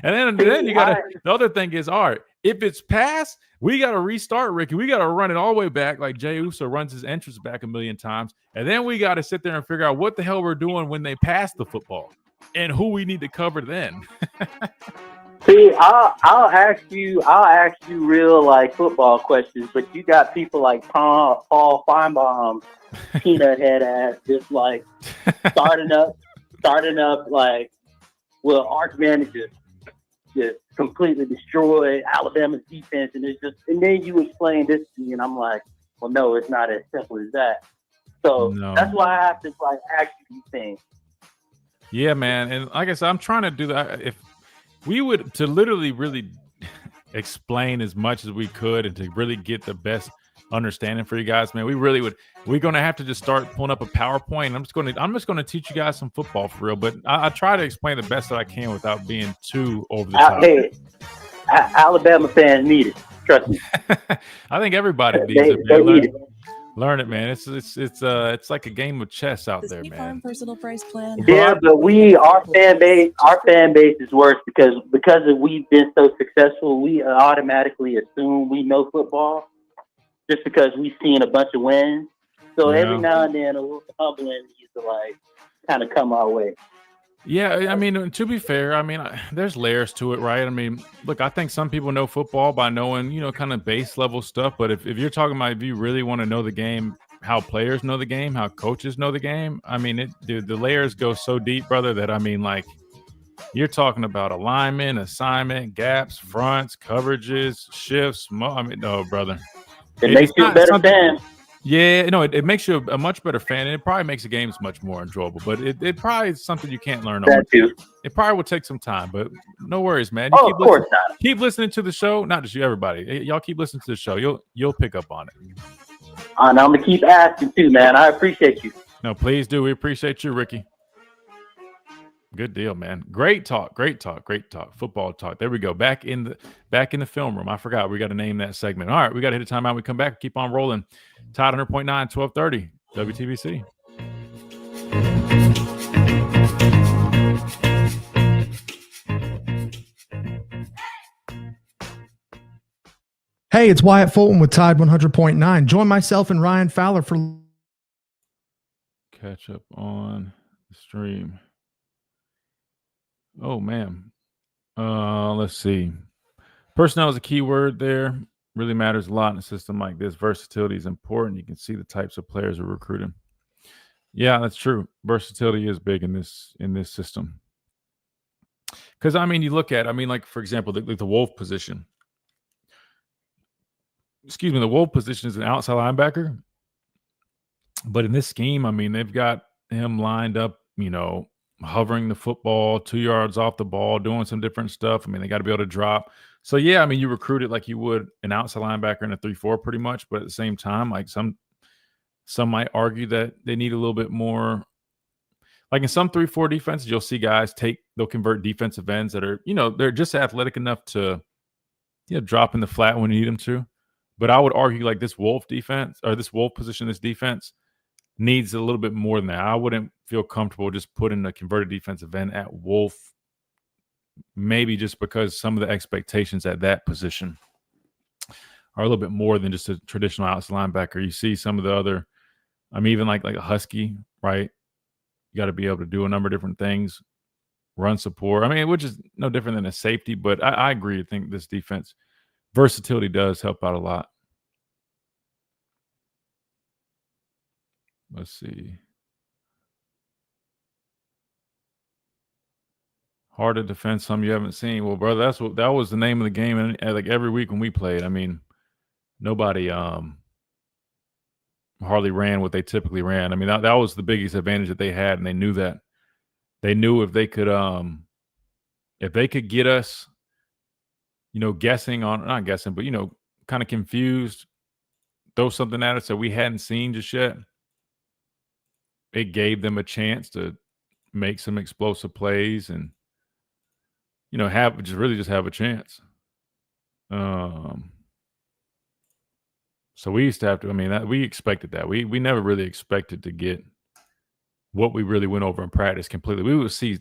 And then you got the other thing is, all right, if it's pass, we got to restart, Ricky. We got to run it all the way back like Jey Uso runs his entrance back a million times. And then we got to sit there and figure out what the hell we're doing when they pass the football and who we need to cover then. See, I'll ask you real like football questions, but you got people like Paul Feinbaum, peanut head ass, just like starting up like, well, Arch manager just completely destroyed Alabama's defense, and then you explain this to me, and I'm like, well, no, it's not as simple as that. So that's why I have to like ask you these things. Yeah, man, and like I said, I'm trying to do that. If we would to literally really explain as much as we could and to really get the best understanding for you guys, man, we really would. We're gonna have to just start pulling up a PowerPoint. I'm just gonna teach you guys some football for real. But I try to explain the best that I can without being too over the top. Hey, Alabama fans need it. Trust me. I think everybody needs it, man. Learn it, man. It's like a game of chess out there, man. Personal price plan. Yeah, but our fan base is worse because we've been so successful. We automatically assume we know football just because we've seen a bunch of wins. So every now and then a little humbling needs to like kind of come our way. Yeah, I mean, to be fair, I mean, there's layers to it, right? I mean, look, I think some people know football by knowing, kind of base level stuff. But if you're talking about if you really want to know the game, how players know the game, how coaches know the game, I mean, the layers go so deep, brother, that I mean, like, you're talking about alignment, assignment, gaps, fronts, coverages, shifts. No, brother. It makes you a better fan. Yeah, it makes you a much better fan, and it probably makes the games much more enjoyable. But it probably is something you can't learn on. It probably will take some time, but no worries, man. Of course not. Keep listening to the show. Not just you, everybody. Y'all keep listening to the show. You'll pick up on it. And I'm gonna keep asking too, man. I appreciate you. No, please do. We appreciate you, Ricky. Good deal, man. Great talk. Football talk. There we go. Back in the film room. I forgot. We got to name that segment. All right, we got to hit a timeout. We come back. Keep on rolling. Tide 100.9, 1230 WTBC. Hey, it's Wyatt Fulton with Tide 100.9. Join myself and Ryan Fowler for catch up on the stream. Oh, man. Let's see. Personnel is a key word there. Really matters a lot in a system like this. Versatility is important. You can see the types of players we're recruiting. Yeah, that's true. Versatility is big in this system. Because, I mean, you look at, like, for example, the Wolf position. Excuse me, the Wolf position is an outside linebacker. But in this scheme, I mean, they've got him lined up, hovering the football 2 yards off the ball, doing some different stuff. I mean, they got to be able to drop. So, yeah, I mean, you recruit it like you would an outside linebacker in a 3-4 pretty much. But at the same time, like some might argue that they need a little bit more. Like in some 3-4 defenses, you'll see guys they'll convert defensive ends that are, they're just athletic enough to drop in the flat when you need them to. But I would argue like this Wolf defense or this Wolf position, this defense needs a little bit more than that. I wouldn't feel comfortable just putting a converted defensive end at Wolf, maybe just because some of the expectations at that position are a little bit more than just a traditional outside linebacker. You see some of the other, even like a Husky, right? You got to be able to do a number of different things, run support. Which is no different than a safety, but I agree. I think this defense versatility does help out a lot. Let's see. Hard to defend some you haven't seen. Well, brother, that was the name of the game, and like every week when we played, nobody hardly ran what they typically ran. That was the biggest advantage that they had, and they knew that. They knew if they could get us, guessing on, not guessing, but kind of confused, throw something at us that we hadn't seen just yet. It gave them a chance to make some explosive plays and have a chance. So we used to have to. We expected that. We never really expected to get what we really went over in practice completely. We would see,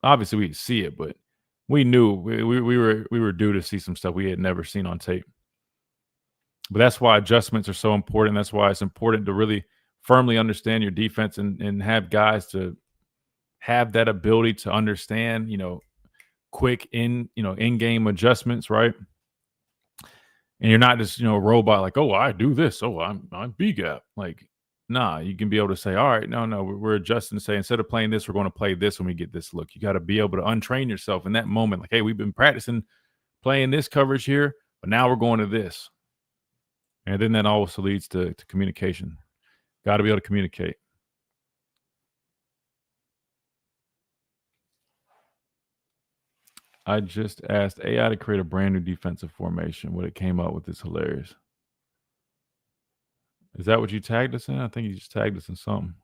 obviously we'd see it, but we knew we were due to see some stuff we had never seen on tape. But that's why adjustments are so important. That's why it's important to really firmly understand your defense and have guys to have that ability to understand, quick in-game adjustments, right? And you're not just, a robot like, oh, I do this. Oh, I'm B gap. Like, nah, you can be able to say, all right, no, we're adjusting to say, instead of playing this, we're going to play this when we get this look. You got to be able to untrain yourself in that moment. Like, hey, we've been practicing playing this coverage here, but now we're going to this. And then that also leads to communication. Got to be able to communicate. I just asked AI to create a brand new defensive formation. What it came up with is hilarious. Is that what you tagged us in? I think you just tagged us in something.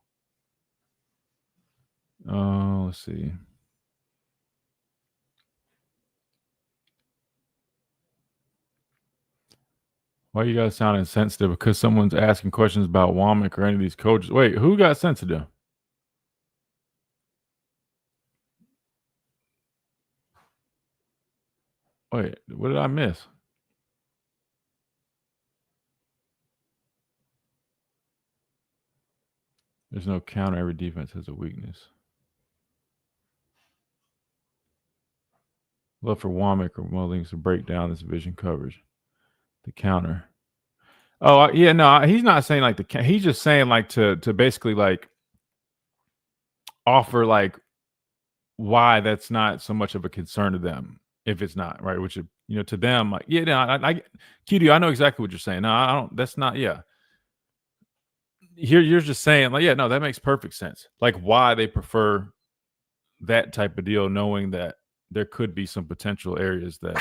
Oh, let's see. Why you guys sound insensitive? Because someone's asking questions about Womack or any of these coaches. Wait, who got sensitive? Wait, what did I miss? There's no counter. Every defense has a weakness. Love for Womack or Mullings to break down this vision coverage. The counter. Oh, yeah, no, he's not saying like he's just saying like to basically like offer like why that's not so much of a concern to them if it's not, right? Which, to them, like, yeah, no, I Q, I know exactly what you're saying. No, I don't, that's not, yeah. You're just saying like, yeah, no, that makes perfect sense. Like why they prefer that type of deal, knowing that there could be some potential areas that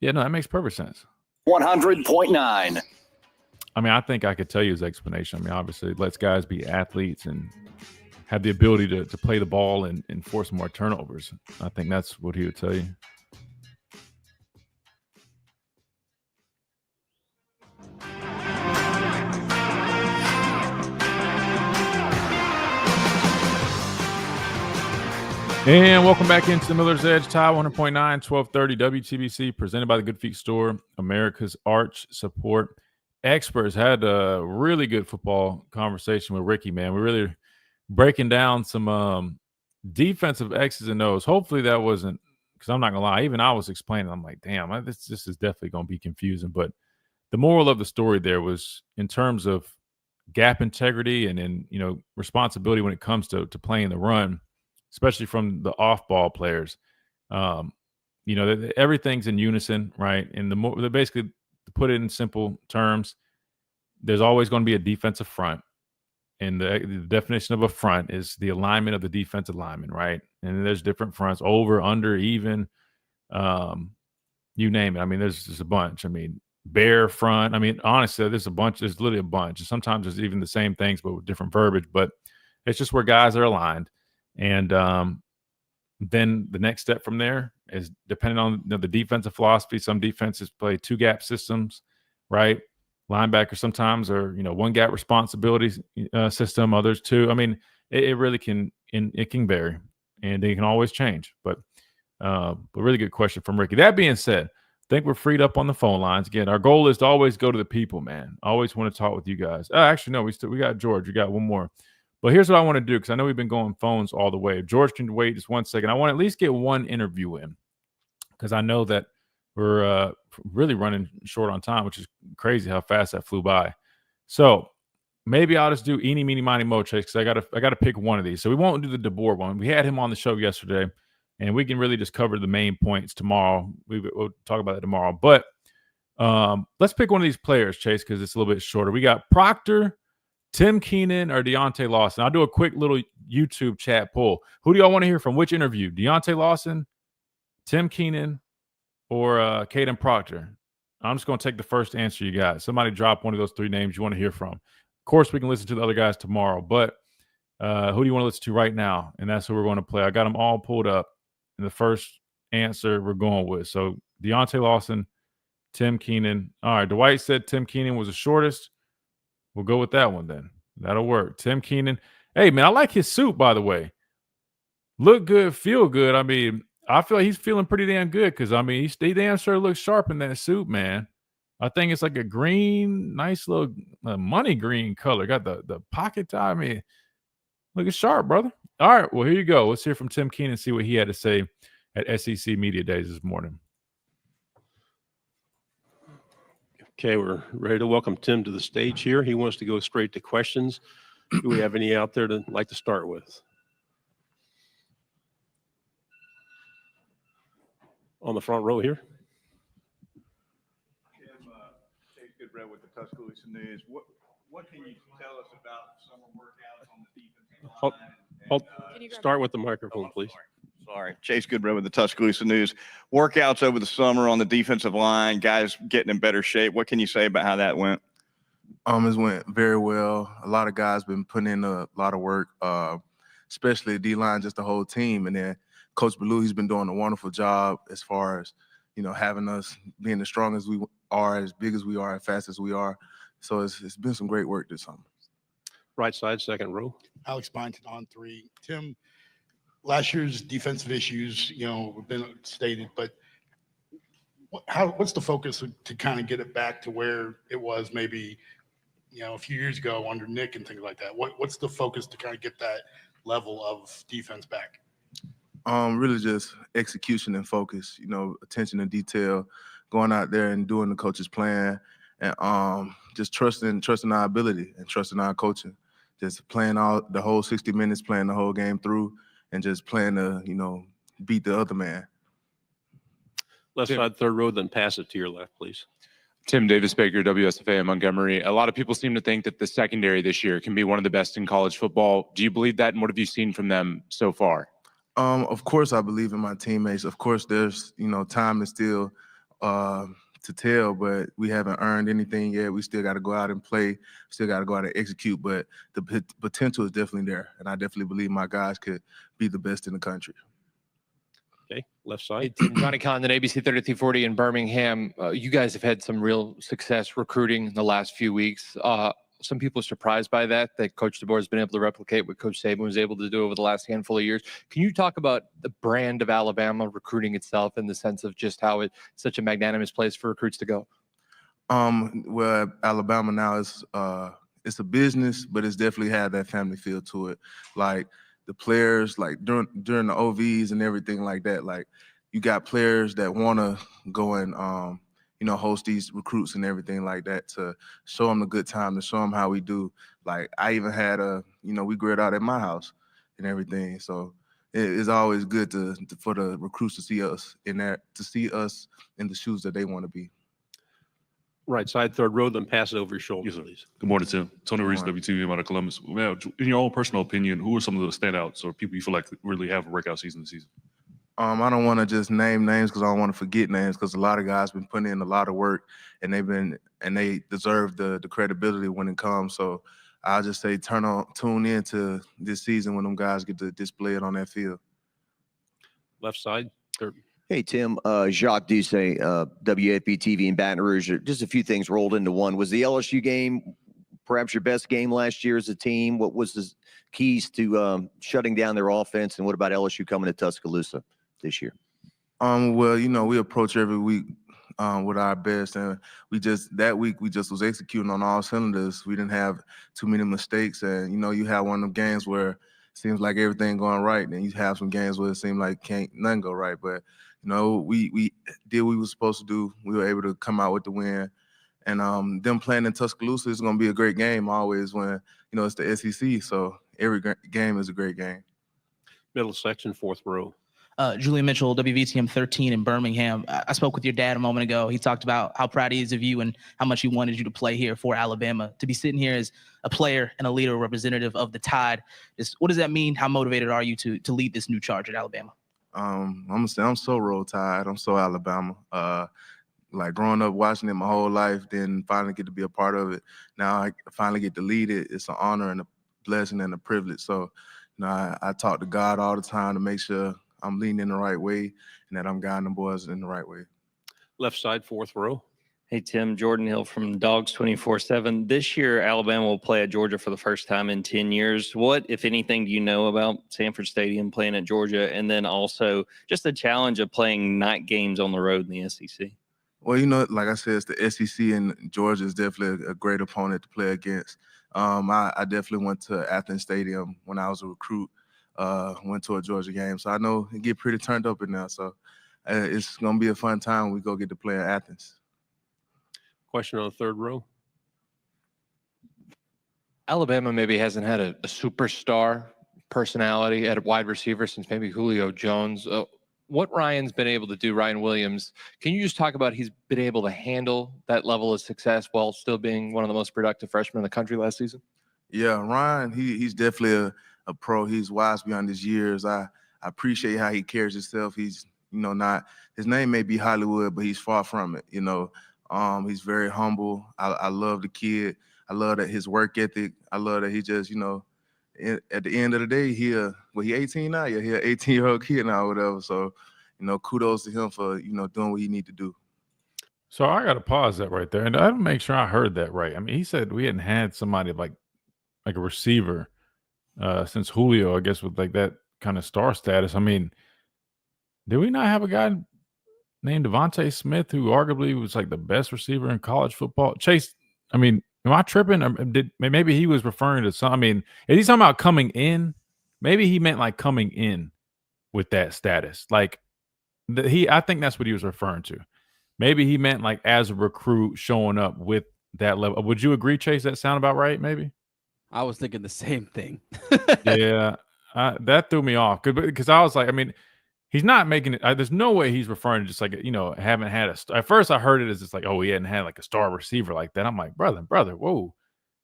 yeah, no, that makes perfect sense. 100.9. I mean, I think I could tell you his explanation. I mean, obviously it lets guys be athletes and have the ability to play the ball and force more turnovers. I think that's what he would tell you. And welcome back into the Miller's Edge, Tie 100.9, 1230 WTBC, presented by the Good Feet Store, America's arch support experts. Had a really good football conversation with Ricky, man. We're really breaking down some defensive X's and O's. Hopefully that wasn't, because I'm not going to lie, even I was explaining, I'm like, damn, this is definitely going to be confusing. But the moral of the story there was in terms of gap integrity and responsibility when it comes to playing the run, especially from the off-ball players. Everything's in unison, right? And basically, to put it in simple terms, there's always going to be a defensive front. And the definition of a front is the alignment of the defensive lineman, right? And there's different fronts, over, under, even, you name it. I mean, there's just a bunch. I mean, bear front. I mean, honestly, there's a bunch. There's literally a bunch. And sometimes there's even the same things, but with different verbiage. But it's just where guys are aligned. And then the next step from there is depending on the defensive philosophy. Some defenses play two gap systems, right? Linebackers sometimes are, one gap responsibility system, others two. I mean, it really can, it can vary and they can always change. But really good question from Ricky. That being said, I think we're freed up on the phone lines. Again, our goal is to always go to the people, man. I always want to talk with you guys. Actually, no, we got George. We got one more. But here's what I want to do, because I know we've been going phones all the way. If George can wait just 1 second, I want to at least get one interview in, because I know that we're really running short on time, which is crazy how fast that flew by. So maybe I'll just do eeny, meeny, miny, mo, Chase, because I gotta pick one of these. So we won't do the DeBoer one. We had him on the show yesterday, and we can really just cover the main points tomorrow. We'll talk about that tomorrow. But let's pick one of these players, Chase, because it's a little bit shorter. We got Proctor, Tim Keenan, or Deontay Lawson. I'll do a quick little YouTube chat poll. Who do y'all want to hear from? Which interview? Deontay Lawson, Tim Keenan, or Caden Proctor? I'm just going to take the first answer you got. Somebody drop one of those three names you want to hear from. Of course, we can listen to the other guys tomorrow, but who do you want to listen to right now? And that's who we're going to play. I got them all pulled up, and the first answer we're going with. So Deontay Lawson, Tim Keenan. All right, Dwight said Tim Keenan was the shortest. We'll go with that one then. That'll work. Tim Keenan. Hey, man, I like his suit, by the way. Look good, feel good. I mean, I feel like he's feeling pretty damn good, because, I mean, he damn sure looks sharp in that suit, man. I think it's like a green, nice little money green color. Got the pocket tie. I mean, looking sharp, brother. All right, well, here you go. Let's hear from Tim Keenan, see what he had to say at SEC Media Days this morning. Okay, we're ready to welcome Tim to the stage here. He wants to go straight to questions. Do we have any out there to like to start with? On the front row here. Tim, Chase Goodbread with the Tuscaloosa News. What can you tell us about summer workouts on the defensive line? Start with the microphone, please. Sorry, Chase Goodbread with the Tuscaloosa News. Workouts over the summer on the defensive line, guys getting in better shape. What can you say about how that went? It went very well. A lot of guys been putting in a lot of work, especially D-line, just the whole team. And then Coach Ballou, he's been doing a wonderful job as far as, having us being as strong as we are, as big as we are, as fast as we are. So it's been some great work this summer. Right side, second row. Alex Byington on 3. Tim, last year's defensive issues, have been stated, but what's the focus to kind of get it back to where it was maybe, a few years ago under Nick and things like that? What's the focus to kind of get that level of defense back? Really just execution and focus, attention to detail, going out there and doing the coach's plan, and just trusting our ability and trusting our coaching. Just playing out the whole 60 minutes, playing the whole game through, and just playing to, beat the other man. Left side, third row, then pass it to your left, please. Tim Davis-Baker, WSFA in Montgomery. A lot of people seem to think that the secondary this year can be one of the best in college football. Do you believe that, and what have you seen from them so far? Of course, I believe in my teammates. Of course, there's, time is still to tell, but we haven't earned anything yet. We still got to go out and play, still got to go out and execute, but the potential is definitely there, and I definitely believe my guys could be the best in the country. Okay, left side. Hey, Johnny Condon, ABC 3340 in Birmingham. You guys have had some real success recruiting in the last few weeks. Some people are surprised by that Coach DeBoer has been able to replicate what Coach Saban was able to do over the last handful of years. Can you talk about the brand of Alabama recruiting itself in the sense of just how it's such a magnanimous place for recruits to go? Well, Alabama now is it's a business, but it's definitely had that family feel to it. Like the players, like during the OVs and everything like that, like you got players that want to go and host these recruits and everything like that to show them a good time, to show them how we do. Like I even had we grilled out at my house and everything. So it's always good for the recruits to see us in there, to see us in the shoes that they want to be. Right side, third row, then pass it over your shoulder, please. Good morning, Tim. Tony Reese, WTV out of Columbus. Well, in your own personal opinion, who are some of the standouts or people you feel like really have a breakout season this season? I don't want to just name names because I don't want to forget names, because a lot of guys been putting in a lot of work and they deserve the credibility when it comes. So I'll just say tune in to this season when them guys get to display it on that field. Left side, third. Hey, Tim, Jacques Doucet, WFB TV in Baton Rouge. Just a few things rolled into one. Was the LSU game perhaps your best game last year as a team? What was the keys to shutting down their offense? And what about LSU coming to Tuscaloosa this year? Well, we approach every week with our best, and that week we just was executing on all cylinders. We didn't have too many mistakes, and you have one of them games where it seems like everything going right, and you have some games where it seems like nothing go right. But we did what we were supposed to do. We were able to come out with the win, and them playing in Tuscaloosa is going to be a great game always when it's the SEC. So every game is a great game. Middle section, fourth row. Julian Mitchell, WVTM 13 in Birmingham. I spoke with your dad a moment ago. He talked about how proud he is of you and how much he wanted you to play here for Alabama. To be sitting here as a player and a leader, representative of the Tide, what does that mean? How motivated are you to lead this new charge at Alabama? I'm gonna say I'm so Roll Tide. I'm so Alabama. Like growing up watching it my whole life, then finally get to be a part of it. Now I finally get to lead it. It's an honor and a blessing and a privilege. So, I talk to God all the time to make sure I'm leading in the right way and that I'm guiding the boys in the right way. Left side, fourth row. Hey, Tim, Jordan Hill from Dogs 24/7. This year, Alabama will play at Georgia for the first time in 10 years. What, if anything, do you know about Sanford Stadium playing at Georgia? And then also just the challenge of playing night games on the road in the SEC. Well, like I said, it's the SEC, and Georgia is definitely a great opponent to play against. I definitely went to Athens Stadium when I was a recruit went to a Georgia game. So I know it get pretty turned up in there. So it's going to be a fun time when we go get to play in Athens. Question on the third row. Alabama maybe hasn't had a superstar personality at a wide receiver since maybe Julio Jones. What Ryan's been able to do, Ryan Williams, can you just talk about he's been able to handle that level of success while still being one of the most productive freshmen in the country last season? Yeah, Ryan, he's definitely a pro. He's wise beyond his years. I appreciate how he carries himself. He's, not, his name may be Hollywood, but he's far from it, He's very humble. I love the kid. I love that his work ethic. I love that he just, at the end of the day, he 18 now? Yeah, he an 18-year-old kid now or whatever. So, kudos to him for, doing what he need to do. So I got to pause that right there. And I don't make sure I heard that right. I mean, he said we hadn't had somebody like a receiver since Julio, I guess, with like that kind of star status. I mean, did we not have a guy named Devontae Smith who arguably was like the best receiver in college football? Chase, I mean, am I tripping? Or maybe he was referring to some? I mean, is he talking about coming in? Maybe he meant like coming in with that status. Like I think that's what he was referring to. Maybe he meant like as a recruit showing up with that level. Would you agree, Chase? That sound about right? Maybe. I was thinking the same thing. Yeah, that threw me off because I was like, I mean, he's not making it. There's no way he's referring to just like haven't had a. At first, I heard it as just like, oh, he hadn't had like a star receiver like that. I'm like, brother, whoa.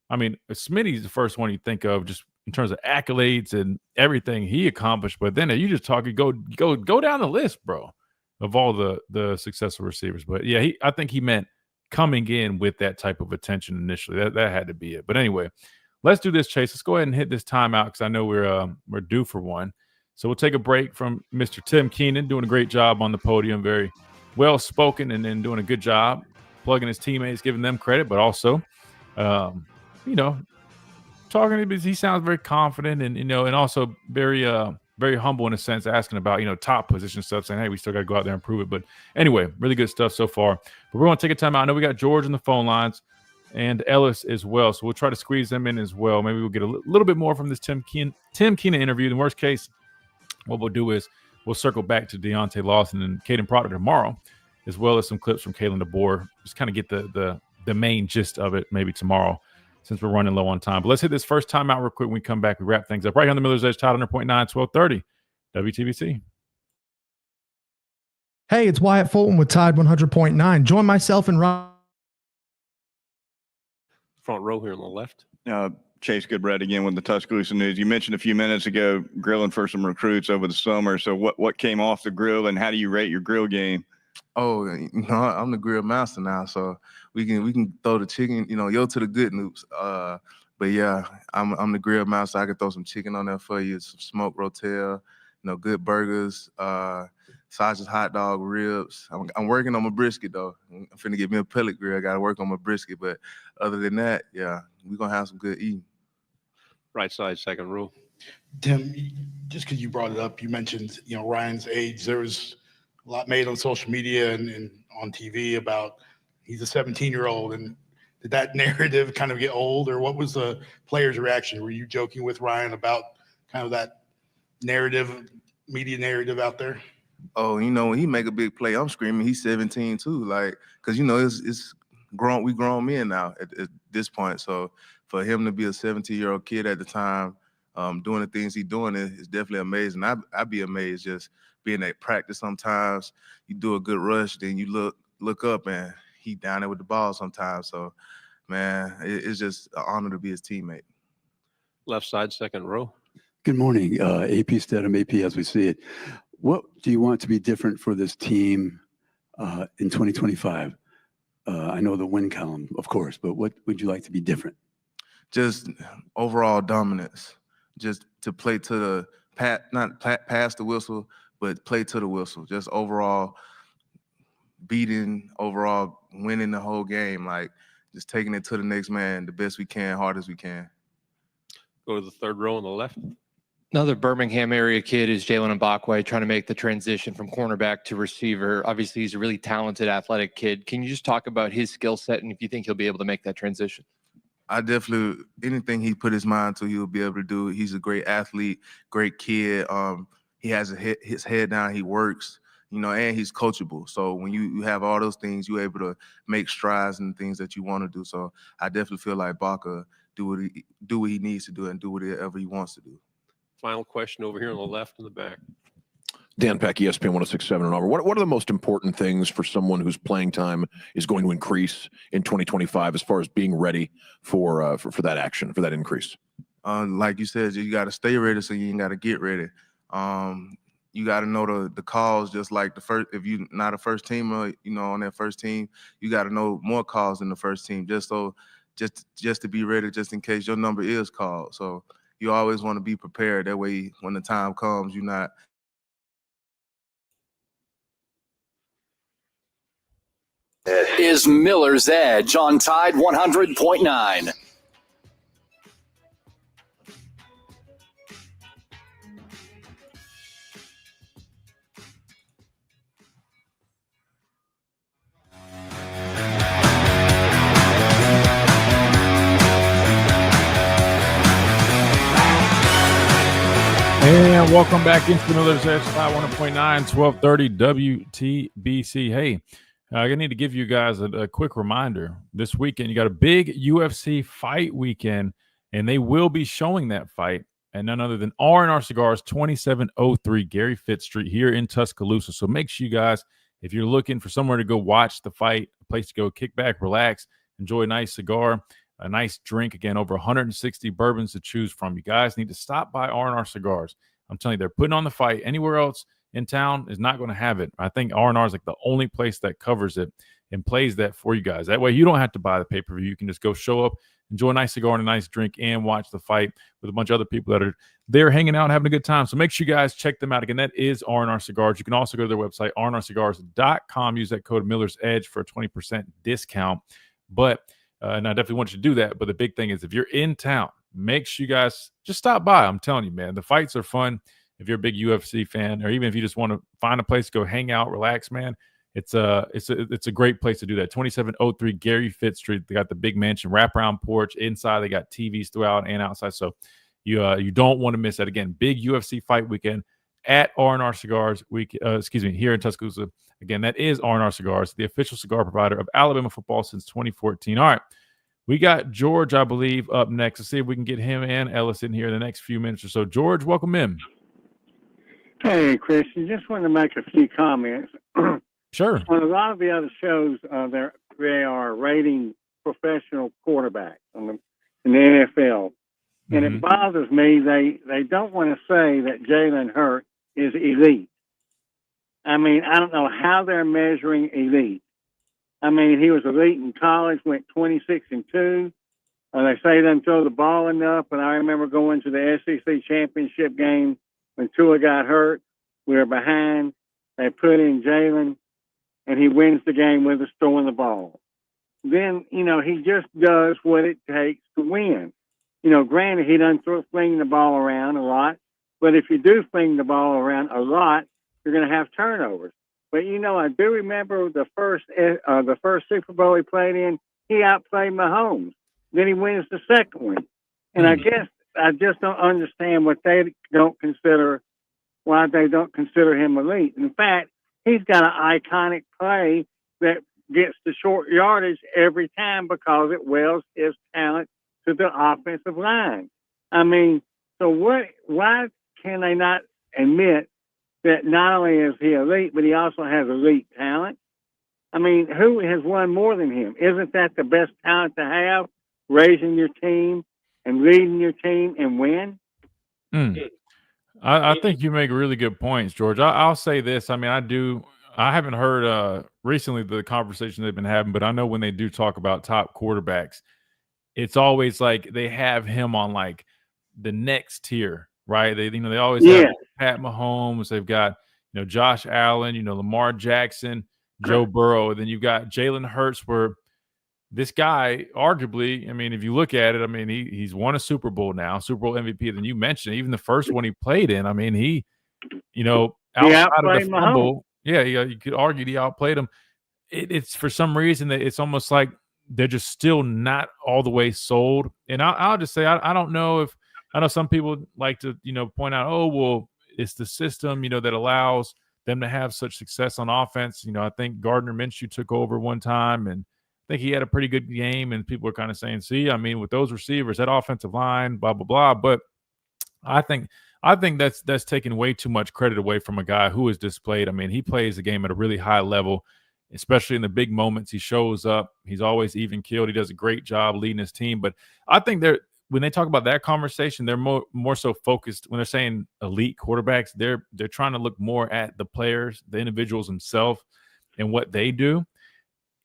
I mean, Smitty's the first one you think of just in terms of accolades and everything he accomplished. But then you just talk, go down the list, bro, of all the successful receivers. But yeah, I think he meant coming in with that type of attention initially. That had to be it. But anyway. Let's do this, Chase. Let's go ahead and hit this timeout because I know we're due for one. So we'll take a break from Mr. Tim Keenan, doing a great job on the podium, very well spoken, and then doing a good job plugging his teammates, giving them credit, but also, talking to him. He sounds very confident and also very very humble in a sense, asking about top position stuff, saying, hey, we still got to go out there and prove it. But anyway, really good stuff so far. But we're going to take a timeout. I know we got George on the phone lines. And Ellis as well. So we'll try to squeeze them in as well. Maybe we'll get a little bit more from this Tim Keenan interview. In the worst case, what we'll do is we'll circle back to Deontay Lawson and Caden Proctor tomorrow, as well as some clips from Kalen DeBoer. Just kind of get the main gist of it maybe tomorrow since we're running low on time. But let's hit this first time out real quick. When we come back, we wrap things up right here on the Miller's Edge, Tide 100.9, 1230, WTBC. Hey, it's Wyatt Fulton with Tide 100.9. Join myself and Ryan. Front row here on the left. Chase Goodbread again with the Tuscaloosa News. You mentioned a few minutes ago grilling for some recruits over the summer. So what came off the grill, and how do you rate your grill game? Oh, I'm the grill master now, so we can throw the chicken, yo to the good news. But yeah, I'm the grill master. I can throw some chicken on there for you, some smoked rotel, good burgers, sausage, hot dog, ribs. I'm working on my brisket though. I'm finna get me a pellet grill. I gotta work on my brisket, but other than that, yeah, we're gonna have some good eating. Right side, second row. Tim, just because you brought it up, you mentioned Ryan's age. There was a lot made on social media and on TV about he's a 17-year-old, and did that narrative kind of get old, or what was the players' reaction? Were you joking with Ryan about kind of that narrative, media narrative out there? Oh, when he make a big play, I'm screaming. He's 17 too, like, because it's grown. We grown men now at this point. So for him to be a 17-year-old kid at the time, doing the things he's doing is definitely amazing. I'd be amazed just being at practice. Sometimes you do a good rush, then you look up and he down there with the ball sometimes. So, man, it's just an honor to be his teammate. Left side, second row. Good morning, AP Stedham, AP as we see it. What do you want to be different for this team in 2025? I know the win column, of course, but what would you like to be different? Just overall dominance. Just to play to the not pass the whistle, but play to the whistle. Just overall beating, overall winning the whole game. Like just taking it to the next man the best we can, hard as we can. Go to the third row on the left. Another Birmingham area kid is Jalen Mbakwe, trying to make the transition from cornerback to receiver. Obviously, he's a really talented, athletic kid. Can you just talk about his skill set and if you think he'll be able to make that transition? I definitely anything he put his mind to, he'll be able to do. He's a great athlete, great kid. He has his head down. He works, and he's coachable. So when you have all those things, you're able to make strides in things that you want to do. So I definitely feel like Baca do what he needs to do and do whatever he wants to do. Final question over here on the left in the back. Dan Peck, ESPN 106.7 and over. What are the most important things for someone whose playing time is going to increase in 2025 as far as being ready for that action, for that increase? Like you said, you got to stay ready, so you got to get ready. You got to know the calls, just like the first. If you're not a first teamer, on that first team, you got to know more calls than the first team, just to be ready, just in case your number is called. So you always want to be prepared. That way, when the time comes, you're not. Is Miller's Edge on Tide 100.9. And welcome back into the Miller's Edge, 101.9, 1230 WTBC. Hey, I need to give you guys a quick reminder. This weekend, you got a big UFC fight weekend, and they will be showing that fight and none other than R&R Cigars, 2703 Gary Fitz Street here in Tuscaloosa. So make sure you guys, if you're looking for somewhere to go watch the fight, a place to go kick back, relax, enjoy a nice cigar, a nice drink, again, over 160 bourbons to choose from. You guys need to stop by R&R Cigars. I'm telling you, they're putting on the fight. Anywhere else in town is not going to have it. I think R&R is like the only place that covers it and plays that for you guys. That way you don't have to buy the pay-per-view. You can just go show up, enjoy a nice cigar and a nice drink, and watch the fight with a bunch of other people that are there hanging out and having a good time. So make sure you guys check them out. Again, that is R&R Cigars. You can also go to their website, rnrcigars.com. Use that code Miller's Edge for a 20% discount. But and I definitely want you to do that. But the big thing is, if you're in town, make sure you guys just stop by. I'm telling you, man, the fights are fun. If you're a big UFC fan, or even if you just want to find a place to go hang out, relax, man, it's a great place to do that. 2703 Gary Fitz Street. They got the big mansion, wraparound porch. Inside, they got TVs throughout and outside. So you don't want to miss that. Again, big UFC fight weekend at R&R Cigars. Here in Tuscaloosa. Again, that is R&R Cigars, the official cigar provider of Alabama football since 2014. All right, we got George, I believe, up next. Let's see if we can get him and Ellis in here in the next few minutes or so. George, welcome in. Hey, Christian, just wanted to make a few comments. Sure. On a lot of the other shows, they are rating professional quarterbacks in the NFL. And it bothers me, they don't want to say that Jalen Hurts is elite. I mean, I don't know how they're measuring elite. I mean, he was elite in college, went 26-2. They say he doesn't throw the ball enough, but I remember going to the SEC championship game when Tua got hurt. We were behind. They put in Jalen, and he wins the game with us throwing the ball. Then, he just does what it takes to win. Granted, he doesn't fling the ball around a lot, but if you do fling the ball around a lot, you're going to have turnovers. But, I do remember the first Super Bowl he played in, he outplayed Mahomes. Then he wins the second one. And I guess I just don't understand why they don't consider him elite. In fact, he's got an iconic play that gets the short yardage every time because it wells his talent to the offensive line. I mean, so why can they not admit that not only is he elite, but he also has elite talent? I mean, who has won more than him? Isn't that the best talent to have, raising your team and leading your team and win? I think you make really good points, George. I'll say this. I mean, I haven't heard recently the conversation they've been having, but I know when they do talk about top quarterbacks, it's always like they have him on like the next tier, right? They always have Pat Mahomes. They've got Josh Allen, Lamar Jackson, Joe Burrow. And then you've got Jalen Hurts, where this guy, arguably, I mean, if you look at it, I mean, he's won a Super Bowl now, Super Bowl MVP. Then you mentioned even the first one he played in. I mean, he outside of the fumble, you could argue he outplayed him. It's for some reason that it's almost like they're just still not all the way sold. And I'll just say, I don't know if, I know some people like to, point out, oh, well, it's the system, that allows them to have such success on offense. I think Gardner Minshew took over one time, and I think he had a pretty good game, and people are kind of saying, see, I mean, with those receivers, that offensive line, blah, blah, blah. But I think that's taking way too much credit away from a guy who is displayed. I mean, he plays the game at a really high level, especially in the big moments. He shows up. He's always even keeled. He does a great job leading his team. But I think when they talk about that conversation, they're more so focused when they're saying elite quarterbacks. They're trying to look more at the players, the individuals themselves, and what they do.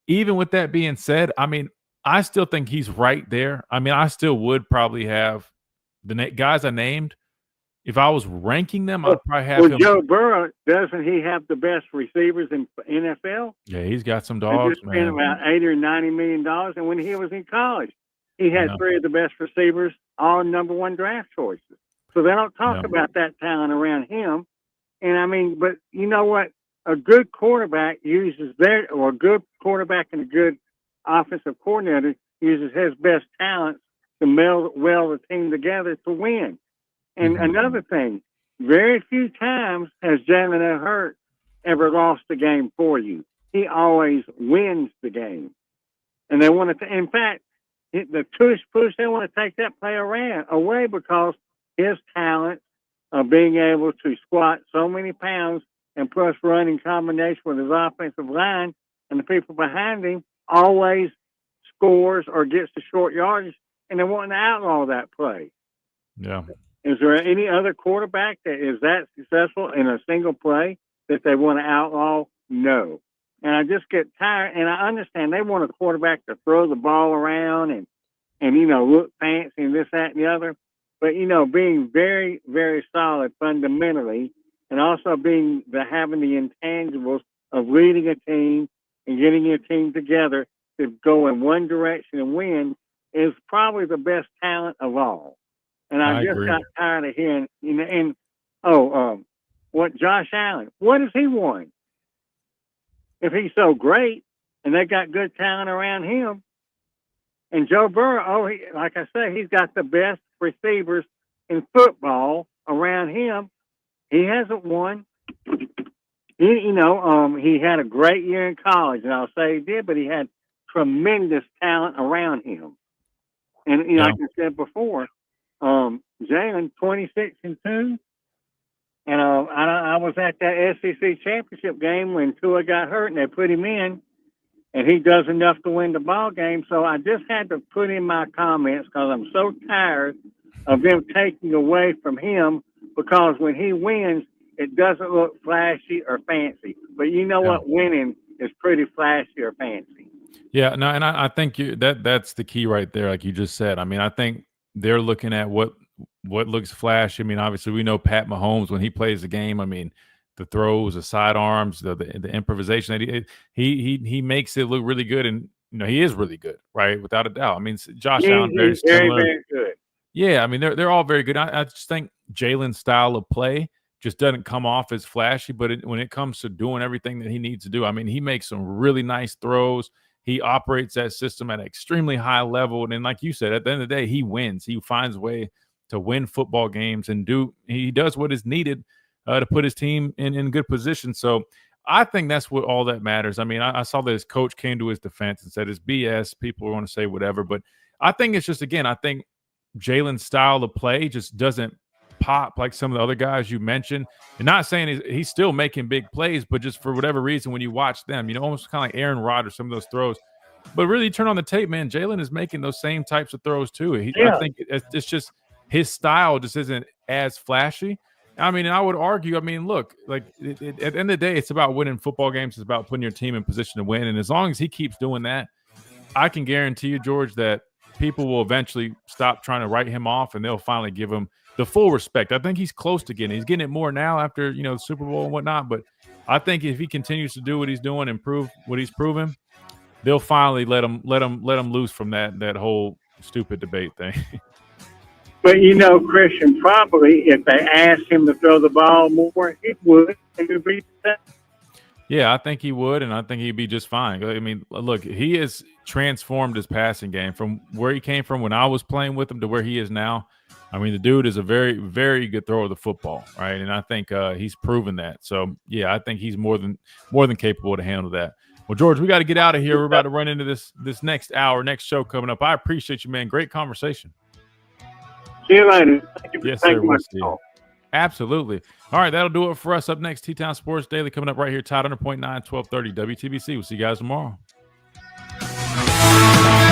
Even with that being said, I mean, I still think he's right there. I mean, I still would probably have the guys I named. If I was ranking them, I'd probably have him. Joe Burrow, doesn't he have the best receivers in NFL? Yeah, he's got some He dogs, just spent man. about $80 or $90 million, and when he was in college, he had Yeah. 3 of the best receivers, all number 1 draft choices. So they don't talk Yeah. about that talent around him. And I mean, but you know what? A good quarterback or a good quarterback and a good offensive coordinator uses his best talents to meld the team together to win. And another thing, very few times has Jalen Hurts ever lost the game for you. He always wins the game. And they want to, in fact, the push, they want to take that play away because his talent of being able to squat so many pounds and plus run in combination with his offensive line and the people behind him always scores or gets the short yardage, and they want to outlaw that play. Yeah. Is there any other quarterback that is that successful in a single play that they want to outlaw? No. And I just get tired, and I understand they want a quarterback to throw the ball around and look fancy and this, that, and the other. But, being very, very solid fundamentally and also having the intangibles of leading a team and getting your team together to go in one direction and win is probably the best talent of all. And I just agree. got tired of hearing, what Josh Allen, what has he won? If he's so great and they got good talent around him, and Joe Burrow, like I say, he's got the best receivers in football around him. He hasn't won. He had a great year in college, and I'll say he did, but he had tremendous talent around him. And like I said before, Jalen 26-2, and I was at that SEC championship game when Tua got hurt, and they put him in, and he does enough to win the ball game. So I just had to put in my comments because I'm so tired of them taking away from him, because when he wins, it doesn't look flashy or fancy. But you know what? Winning is pretty flashy or fancy. Yeah, no, and I think that's the key right there, like you just said. I mean, I think they're looking at what looks flashy. I mean, obviously we know Pat Mahomes when he plays the game. I mean, the throws, the sidearms, the improvisation that he makes it look really good, and he is really good, right? Without a doubt. I mean, Josh Allen very similar. Very good. Yeah, I mean they're all very good. I just think Jalen's style of play just doesn't come off as flashy, but when it comes to doing everything that he needs to do, I mean, he makes some really nice throws. He operates that system at an extremely high level, and then, like you said, at the end of the day, he wins. He finds a way to win football games and he does what is needed to put his team in good position. So I think that's what all that matters. I mean, I saw that his coach came to his defense and said it's BS. People want to say whatever, but I think it's just, again, I think Jalen's style of play just doesn't pop like some of the other guys you mentioned. And not saying he's still making big plays, but just for whatever reason, when you watch them, almost kind of like Aaron Rodgers, some of those throws. But really, turn on the tape, man, Jalen is making those same types of throws too. I think it's just his style just isn't as flashy. I mean, and I would argue, I mean, look, like at the end of the day, it's about winning football games. It's about putting your team in position to win. And as long as he keeps doing that, I can guarantee you, George, that people will eventually stop trying to write him off, and they'll finally give him the full respect. I think he's close to getting it. He's getting it more now after, the Super Bowl and whatnot. But I think if he continues to do what he's doing and prove what he's proven, they'll finally let him loose from that whole stupid debate thing. But Christian, probably if they asked him to throw the ball more, it would be. Yeah, I think he would, and I think he'd be just fine. I mean, look, he has transformed his passing game from where he came from when I was playing with him to where he is now. I mean, the dude is a very, very good thrower of the football, right? And I think he's proven that. So, yeah, I think he's more than capable to handle that. Well, George, we got to get out of here. We're about to run into this next hour, next show coming up. I appreciate you, man. Great conversation. See you later. Thank you for Yes, sir. taking my We'll see you. call. Absolutely. All right, that'll do it for us. Up next, T-Town Sports Daily coming up right here. Todd 100.9, 1230 WTBC. We'll see you guys tomorrow.